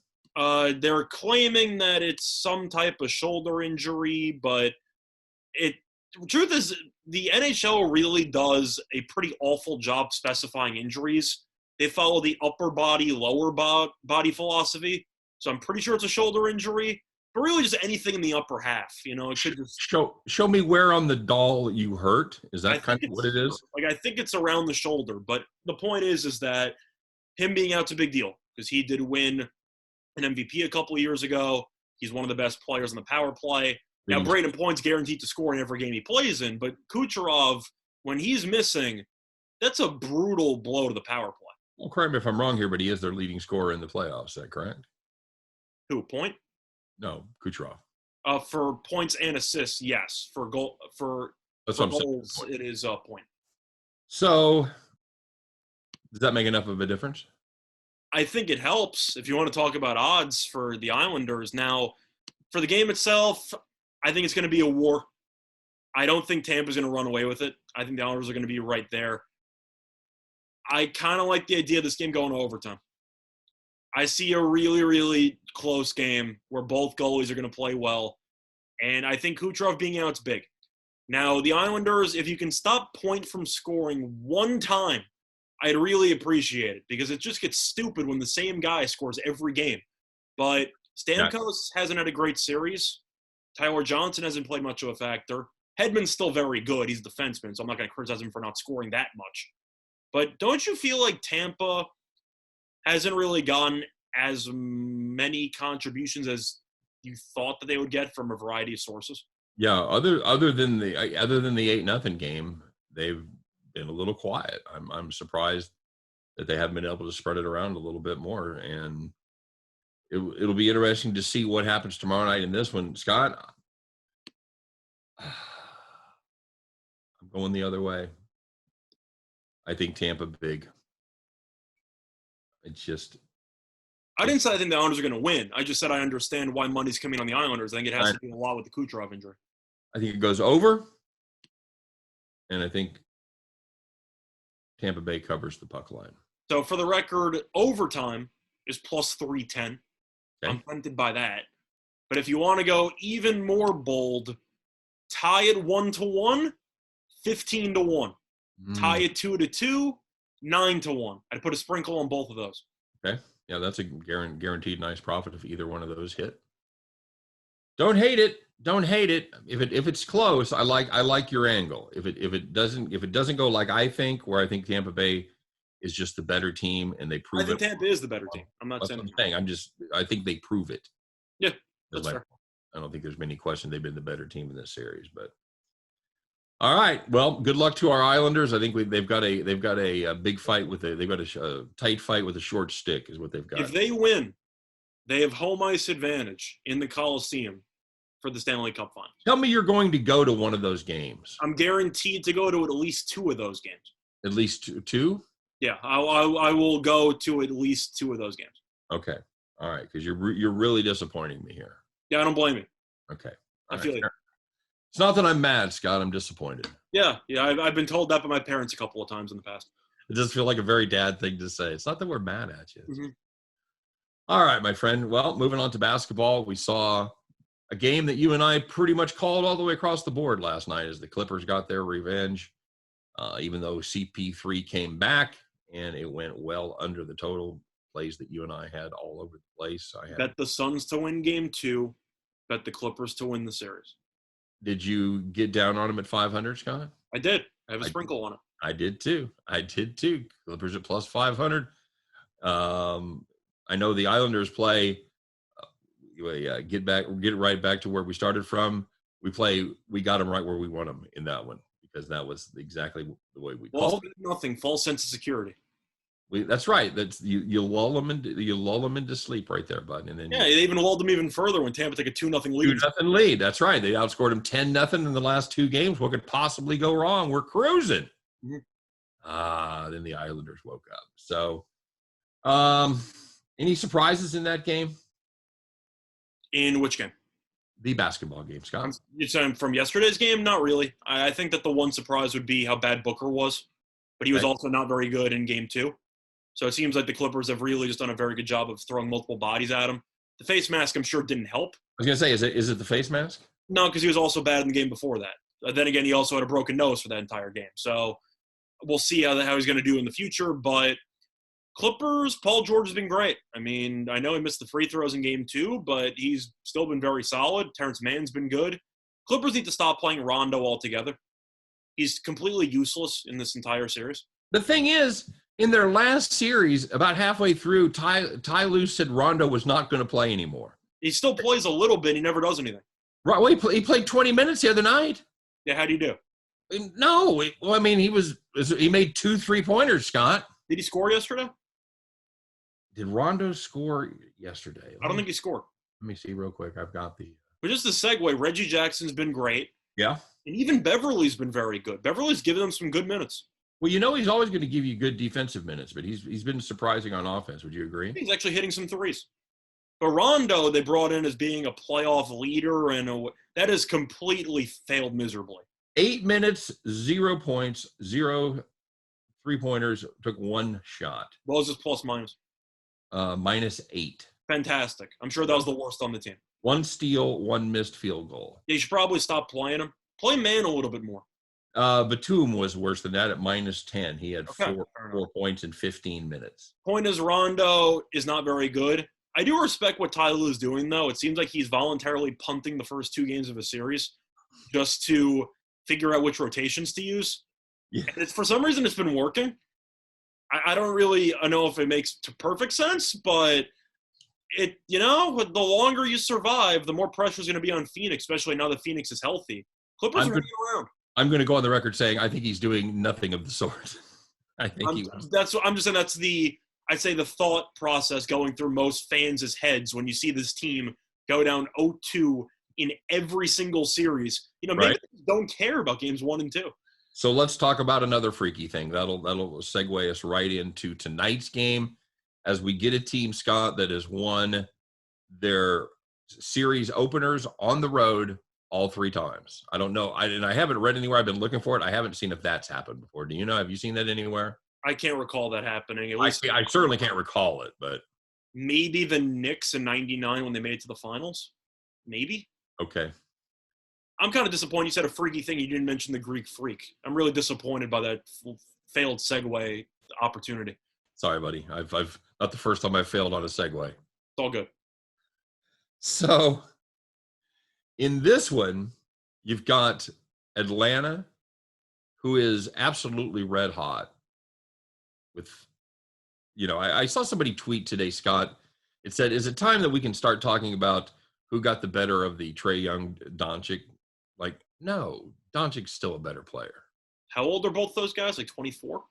They're claiming that it's some type of shoulder injury, but the truth is the NHL really does a pretty awful job specifying injuries. They follow the upper body, lower body philosophy. So I'm pretty sure it's a shoulder injury, but really just anything in the upper half. It should just show me where on the doll you hurt. Is that kind of what it is? I think it's around the shoulder, but the point is that him being out's a big deal because he did win an MVP a couple of years ago. He's one of the best players in the power play. Now, Braden Point's guaranteed to score in every game he plays in, but Kucherov, when he's missing, that's a brutal blow to the power play. Well, correct me if I'm wrong here, but he is their leading scorer in the playoffs. Is that correct? Who, Point? No, Kucherov. For points and assists, yes. For goals, it is Point. So, does that make enough of a difference? I think it helps if you want to talk about odds for the Islanders. Now, for the game itself, I think it's going to be a war. I don't think Tampa's going to run away with it. I think the Islanders are going to be right there. I kind of like the idea of this game going to overtime. I see a really, really close game where both goalies are going to play well. And I think Kucherov being out's big. Now, the Islanders, if you can stop Point from scoring one time, I'd really appreciate it because it just gets stupid when the same guy scores every game. But Stamkos hasn't had a great series. Tyler Johnson hasn't played much of a factor. Hedman's still very good. He's a defenseman, so I'm not going to criticize him for not scoring that much. But don't you feel like Tampa hasn't really gotten as many contributions as you thought that they would get from a variety of sources? Yeah, other than the 8-0 game, they've been a little quiet. I'm surprised that they haven't been able to spread it around a little bit more, and it'll be interesting to see what happens tomorrow night in this one. Scott, I'm going the other way. I think Tampa big. It's just. I didn't say I think the Islanders are going to win. I just said I understand why money's coming on the Islanders. I think it has to do a lot with the Kucherov injury. I think it goes over, and I think Tampa Bay covers the puck line. So for the record, overtime is plus 310. Okay. I'm tempted by that. But if you want to go even more bold, tie it 1-1, 15-1. Tie it 2-2, 9-1. I'd put a sprinkle on both of those. Okay. Yeah, that's a guaranteed nice profit if either one of those hit. Don't hate it. Don't hate it. If it's close, I like your angle. If it doesn't go like I think, where I think Tampa Bay is just the better team and they prove it. I think Tampa is the better team. I'm not saying. I think they prove it. Yeah, that's fair. I don't think there's many questions they've been the better team in this series, but. All right. Well, good luck to our Islanders. I think they've got a big fight they've got a tight fight with a short stick is what they've got. If they win, they have home ice advantage in the Coliseum for the Stanley Cup Finals. Tell me you're going to go to one of those games. I'm guaranteed to go to at least two of those games. At least two? Yeah, I will go to at least two of those games. Okay. All right, because you're really disappointing me here. Yeah, I don't blame you. Okay. I feel it. It's not that I'm mad, Scott. I'm disappointed. Yeah. I've been told that by my parents a couple of times in the past. It does feel like a very dad thing to say. It's not that we're mad at you. Mm-hmm. All right, my friend. Well, moving on to basketball, we saw a game that you and I pretty much called all the way across the board last night as the Clippers got their revenge, even though CP3 came back and it went well under the total plays that you and I had all over the place. I had bet the Suns to win game 2, bet the Clippers to win the series. Did you get down on them at 500, Scott? I did. I have a sprinkle on it. I did too. Clippers at plus 500. I know the Islanders play. Get right back to where we started from. We got them right where we want them in that one because that was exactly the way we called it. Nothing. False sense of security. That's right. That's you lull them into sleep right there, bud. And then they even lulled them even further when Tampa took a 2-0 lead. 2-0 lead. That's right. They outscored them 10-0 in the last 2 games. What could possibly go wrong? We're cruising. Mm-hmm. Then the Islanders woke up. So, any surprises in that game? In which game? The basketball game, Scott. You're saying from yesterday's game? Not really. I think that the one surprise would be how bad Booker was. but he was Okay. also not very good in game 2. So it seems like the Clippers have really just done a very good job of throwing multiple bodies at him. The face mask, I'm sure, didn't help. I was gonna say, is it the face mask? No, because he was also bad in the game before that. Then again, he also had a broken nose for that entire game. So we'll see how he's going to do in the future. But Clippers, Paul George has been great. I mean, I know he missed the free throws in game 2, but he's still been very solid. Terrence Mann's been good. Clippers need to stop playing Rondo altogether. He's completely useless in this entire series. The thing is, in their last series, about halfway through, Ty Lue said Rondo was not going to play anymore. He still plays a little bit. He never does anything. Right? Well, he played 20 minutes the other night. Yeah, how do you do? No, well, I mean, he made 2 3-pointers. Scott, Did he score yesterday? did Rondo score yesterday? I don't think he scored. Let me see real quick. I've got the. But just to segue, Reggie Jackson's been great. Yeah. And even Beverly's been very good. Beverly's given them some good minutes. Well, he's always going to give you good defensive minutes, but he's been surprising on offense. Would you agree? He's actually hitting some threes. But Rondo, they brought in as being a playoff leader, and that has completely failed miserably. 8 minutes, 0 points, 0 3-pointers, took 1 shot. What was his plus minus? -8. Fantastic. I'm sure that was the worst on the team. 1 steal, 1 missed field goal. Yeah, you should probably stop playing him. Play man a little bit more. Batum was worse than that at -10. He had Okay, 4 points in 15 minutes. Point is, Rondo is not very good. I do respect what Tyler is doing, though. It seems like he's voluntarily punting the first 2 games of a series just to figure out which rotations to use. Yeah. And for some reason, it's been working. I don't really know if it makes perfect sense, but the longer you survive, the more pressure is going to be on Phoenix, especially now that Phoenix is healthy. Clippers are hanging around. I'm going to go on the record saying I think he's doing nothing of the sort. I think I'm just saying that's I'd say the thought process going through most fans' heads when you see this team go down 0-2 in every single series. Maybe Right. they don't care about games 1 and 2. So let's talk about another freaky thing. That'll segue us right into tonight's game as we get a team, Scott, that has won their series openers on the road all 3 times. I don't know. I haven't read anywhere. I've been looking for it. I haven't seen if that's happened before. Do you know? Have you seen that anywhere? I can't recall that happening. At I least certainly can't recall it, but maybe the Knicks in '99 when they made it to the finals. Maybe. okay. I'm kind of disappointed you said a freaky thing. You didn't mention the Greek freak. I'm really disappointed by that failed segue opportunity. Sorry, buddy. I've not the first time I've failed on a segue. It's all good. So in this one, you've got Atlanta, who is absolutely red hot. With, I saw somebody tweet today, Scott. It said, "Is it time that we can start talking about who got the better of the Trae Young Doncic?" Like, no, Doncic's still a better player. How old are both those guys? Like 24?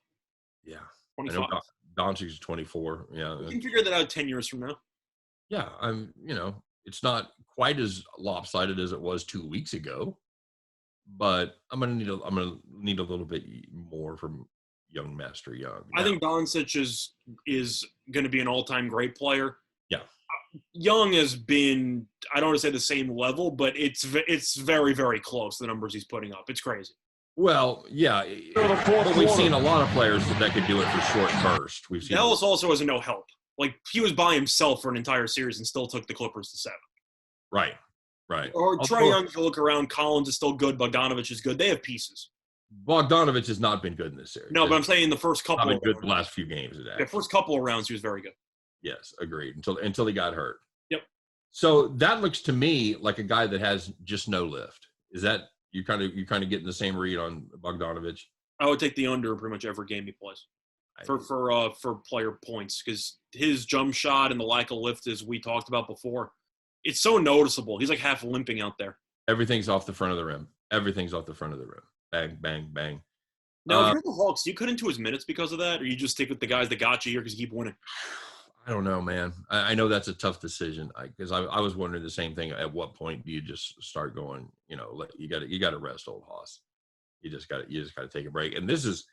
Yeah. 25? Doncic's 24. Yeah. You can figure that out 10 years from now. Yeah. It's not quite as lopsided as it was 2 weeks ago, but I'm gonna need a little bit more from young Master Young. I think Doncic is going to be an all-time great player. Yeah. Young has been, I don't want to say the same level, but it's very, very close, the numbers he's putting up. It's crazy. Well, yeah. But we've seen a lot of players that could do it for short burst. We've seen Dallas also has no help. Like, he was by himself for an entire series and still took the Clippers to 7. Right. Or Trae Young, if you look around, Collins is still good. Bogdanovich is good. They have pieces. Bogdanovich has not been good in this series. No, but I'm saying the first couple. Not been good the last few games. The first couple of rounds, he was very good. Yes, agreed. Until he got hurt. Yep. So that looks to me like a guy that has just no lift. Is that you kind of getting the same read on Bogdanovich? I would take the under in pretty much every game he plays for player points, because his jump shot and the lack of lift, as we talked about before, it's so noticeable. He's like half limping out there. Everything's off the front of the rim. Everything's off the front of the rim. Bang, bang, bang. Now, if you're the Hawks, do you cut into his minutes because of that, or you just stick with the guys that got you here because you keep winning? I don't know, man. I know that's a tough decision because I was wondering the same thing. At what point do you just start going? You got to rest old Hoss. You just got to take a break. And this is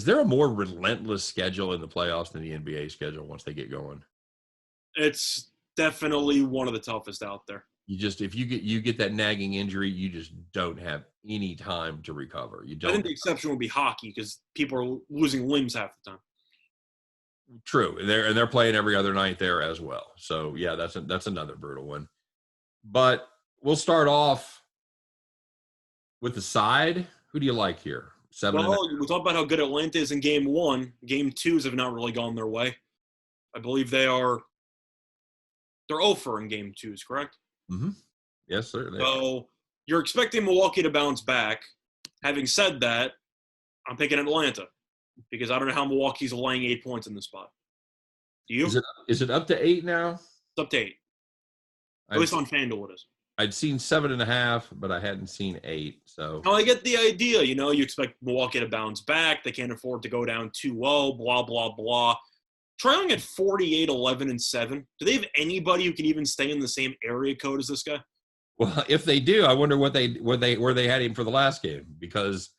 there a more relentless schedule in the playoffs than the NBA schedule once they get going? It's definitely one of the toughest out there. You just if you get that nagging injury, you just don't have any time to recover. You I think don't. the exception would be hockey because people are losing limbs half the time. True, and they're playing every other night there as well. So yeah, that's another brutal one. But we'll start off with the side. Who do you like here? 7 Well, we talked about how good Atlanta is in game one. Game twos have not really gone their way. I believe they're 0-for in game twos, correct? Mm-hmm. Yes, sir. So you're expecting Milwaukee to bounce back. Having said that, I'm picking Atlanta because I don't know how Milwaukee's laying 8 points in this spot. Do you? Is it up to 8 now? It's up to 8. At least on FanDuel it is. I'd seen 7.5, but I hadn't seen 8. So now I get the idea. You expect Milwaukee to bounce back. They can't afford to go down 2-0, blah, blah, blah. Trae Young at 48, 11, and 7. Do they have anybody who can even stay in the same area code as this guy? Well, if they do, I wonder where they had him for the last game because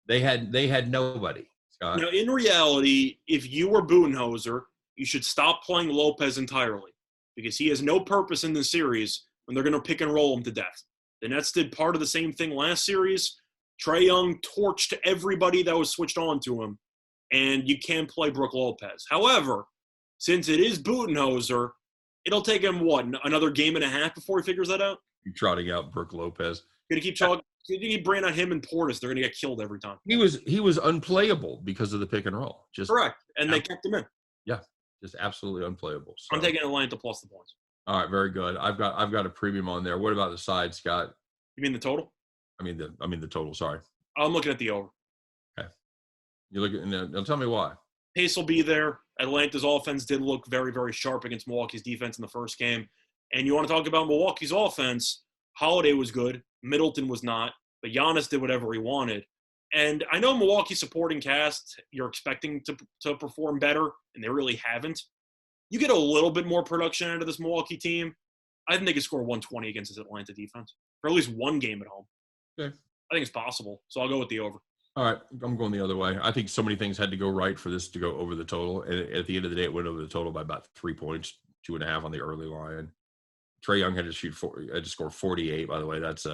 they had nobody. Scott. Now, in reality, if you were Budenholzer, you should stop playing Lopez entirely because he has no purpose in this series when they're going to pick and roll him to death. The Nets did part of the same thing last series. Trae Young torched everybody that was switched on to him, and you can't play Brook Lopez. However, since it is Budenholzer, it'll take him, another game and a half before he figures that out? You're trotting out Brook Lopez. Going to keep bringing on him and Portis. They're going to get killed every time. He was unplayable because of the pick and roll. Just correct, and they kept him in. Yeah, just absolutely unplayable. So. I'm taking Atlanta plus the points. All right, very good. I've got a premium on there. What about the side, Scott? You mean the total? I mean the total. Sorry. I'm looking at the over. Okay. You look at now. Tell me why. Pace will be there. Atlanta's offense did look very, very sharp against Milwaukee's defense in the first game. And you want to talk about Milwaukee's offense? Holiday was good. Middleton was not. But Giannis did whatever he wanted. And I know Milwaukee's supporting cast, you're expecting to perform better, and they really haven't. You get a little bit more production out of this Milwaukee team. I think they could score 120 against this Atlanta defense for at least one game at home. Okay. I think it's possible. So I'll go with the over. All right. I'm going the other way. I think so many things had to go right for this to go over the total. And at the end of the day, it went over the total by about 3 points, 2.5 on the early line. Trae Young had to score 48, by the way. That's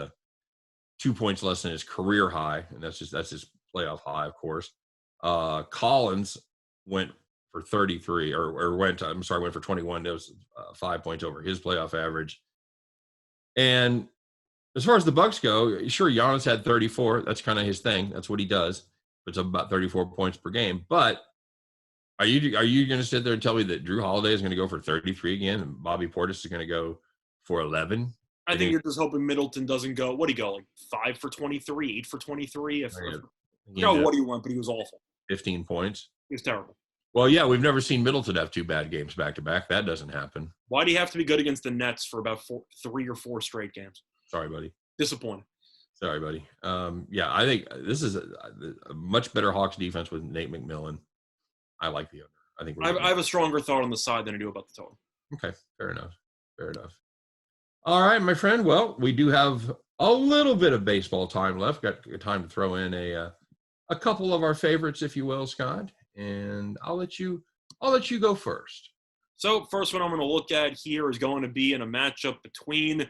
2 points less than his career high. And that's his playoff high, of course. Collins went for 33 went for 21. That was 5 points over his playoff average. And as far as the Bucks go, sure, Giannis had 34. That's kind of his thing. That's what he does. It's up about 34 points per game. But are you going to sit there and tell me that Drew Holiday is going to go for 33 again and Bobby Portis is going to go for 11? I think you're just hoping Middleton doesn't go. What did he go, like 5 for 23, 8 for 23? What he went, but he was awful. 15 points. He was terrible. Well, yeah, we've never seen Middleton have 2 bad games back to back. That doesn't happen. Why do you have to be good against the Nets for about 3 or 4 straight games? Sorry, buddy. Disappointing. Sorry, buddy. Yeah, I think this is a much better Hawks defense with Nate McMillan. I like the under. I have a stronger thought on the side than I do about the total. Okay, fair enough. All right, my friend. Well, we do have a little bit of baseball time left. Got time to throw in a couple of our favorites, if you will, Scott. And I'll let you go first. So first one I'm going to look at here is going to be in a matchup between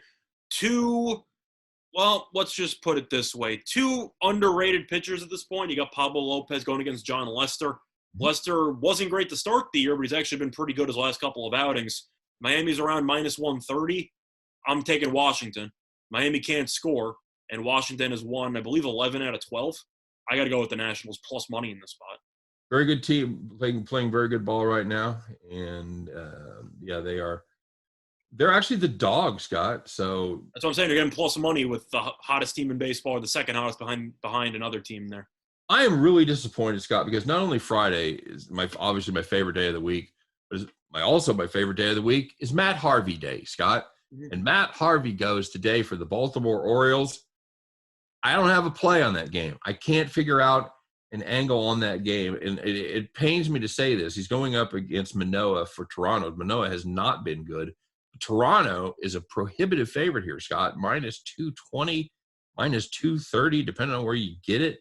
let's just put it this way. 2 underrated pitchers at this point. You got Pablo Lopez going against John Lester. Mm-hmm. Lester wasn't great to start the year, but he's actually been pretty good his last couple of outings. Miami's around minus 130. I'm taking Washington. Miami can't score, and Washington has won, I believe, 11 out of 12. I got to go with the Nationals plus money in this spot. Very good team, playing very good ball right now, and they're actually the dog, Scott. So that's what I'm saying. You're getting plus money with the hottest team in baseball, or the second hottest behind another team there. I am really disappointed, Scott, because not only Friday is obviously my favorite day of the week, but also my favorite day of the week is Matt Harvey Day, Scott. Mm-hmm. And Matt Harvey goes today for the Baltimore Orioles. I don't have a play on that game. I can't figure out an angle on that game. And it pains me to say this. He's going up against Manoah for Toronto. Manoah has not been good. Toronto is a prohibitive favorite here, Scott. Minus 220, minus 230, depending on where you get it.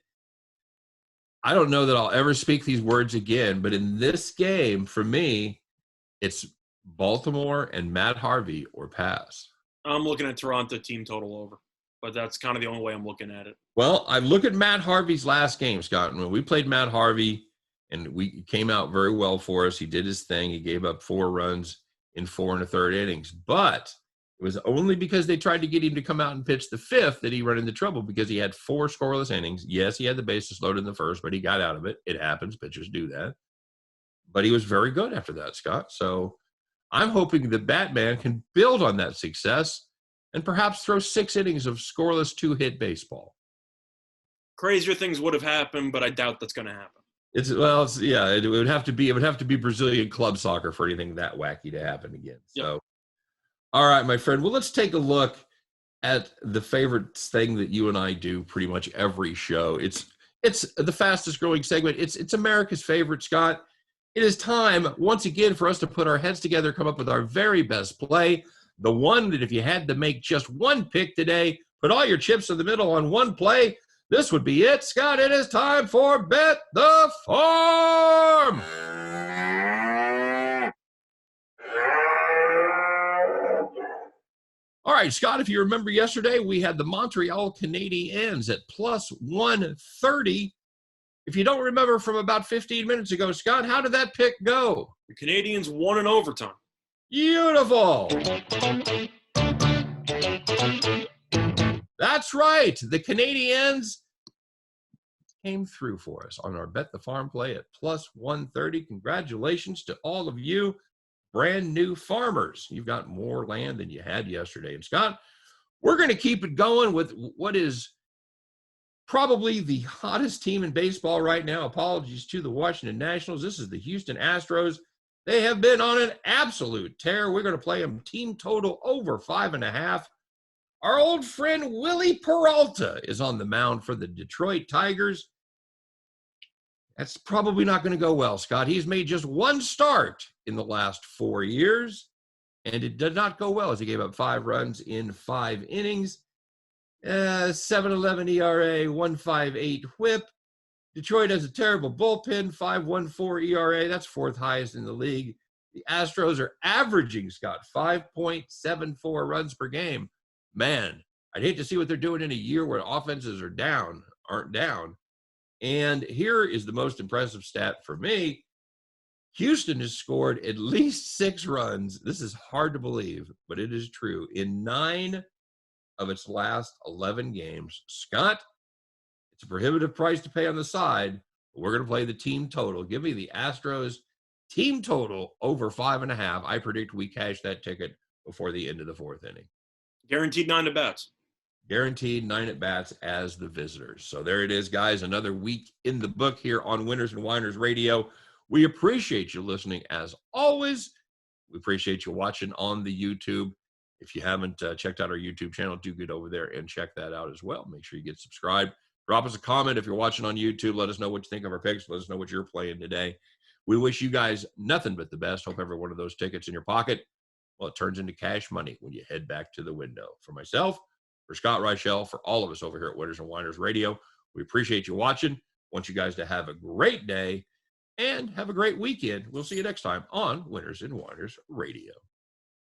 I don't know that I'll ever speak these words again, but in this game, for me, it's Baltimore and Matt Harvey or pass. I'm looking at Toronto team total over, but that's kind of the only way I'm looking at it. Well, I look at Matt Harvey's last game, Scott. When we played Matt Harvey, and we came out very well for us. He did his thing. He gave up 4 runs in 4 1/3 innings. But it was only because they tried to get him to come out and pitch the 5th that he ran into trouble because he had 4 scoreless innings. Yes, he had the bases loaded in the first, but he got out of it. It happens. Pitchers do that. But he was very good after that, Scott. So I'm hoping that Batman can build on that success and perhaps throw 6 innings of scoreless 2-hit baseball. Crazier things would have happened, but I doubt that's going to happen. It would have to be Brazilian club soccer for anything that wacky to happen again. Yep. So, all right, my friend. Well, let's take a look at the favorite thing that you and I do pretty much every show. It's the fastest growing segment. It's America's favorite, Scott. It is time once again for us to put our heads together, come up with our very best play. The one that if you had to make just one pick today, put all your chips in the middle on one play, this would be it. Scott, it is time for Bet the Farm. All right, Scott, if you remember yesterday, we had the Montreal Canadiens at plus 130. If you don't remember from about 15 minutes ago, Scott, how did that pick go? The Canadiens won in overtime. Beautiful. That's right. The Canadiens came through for us on our Bet the Farm play at plus 130. Congratulations to all of you brand new farmers. You've got more land than you had yesterday. And Scott, we're going to keep it going with what is probably the hottest team in baseball right now. Apologies to the Washington Nationals. This is the Houston Astros. They have been on an absolute tear. We're going to play them team total over 5.5. Our old friend Willie Peralta is on the mound for the Detroit Tigers. That's probably not going to go well, Scott. He's made just one start in the last 4 years, and it did not go well as he gave up 5 runs in 5 innings. 7.11 ERA, 1.58 WHIP. Detroit has a terrible bullpen, 5.14 ERA. That's 4th highest in the league. The Astros are averaging, Scott, 5.74 runs per game. Man, I'd hate to see what they're doing in a year where offenses aren't down. And here is the most impressive stat for me. Houston has scored at least 6 runs. This is hard to believe, but it is true. In 9 of its last 11 games. Scott, it's a prohibitive price to pay on the side, but we're going to play the team total. Give me the Astros team total over 5.5. I predict we cash that ticket before the end of the 4th inning. Guaranteed 9 at-bats. Guaranteed 9 at-bats as the visitors. So there it is, guys. Another week in the book here on Winners and Winers Radio. We appreciate you listening as always. We appreciate you watching on the YouTube. If you haven't checked out our YouTube channel, do get over there and check that out as well. Make sure you get subscribed. Drop us a comment if you're watching on YouTube. Let us know what you think of our picks. Let us know what you're playing today. We wish you guys nothing but the best. Hope every one of those tickets in your pocket, well, it turns into cash money when you head back to the window. For myself, for Scott Reichel, for all of us over here at Winners and Winers Radio, we appreciate you watching. Want you guys to have a great day and have a great weekend. We'll see you next time on Winners and Winers Radio.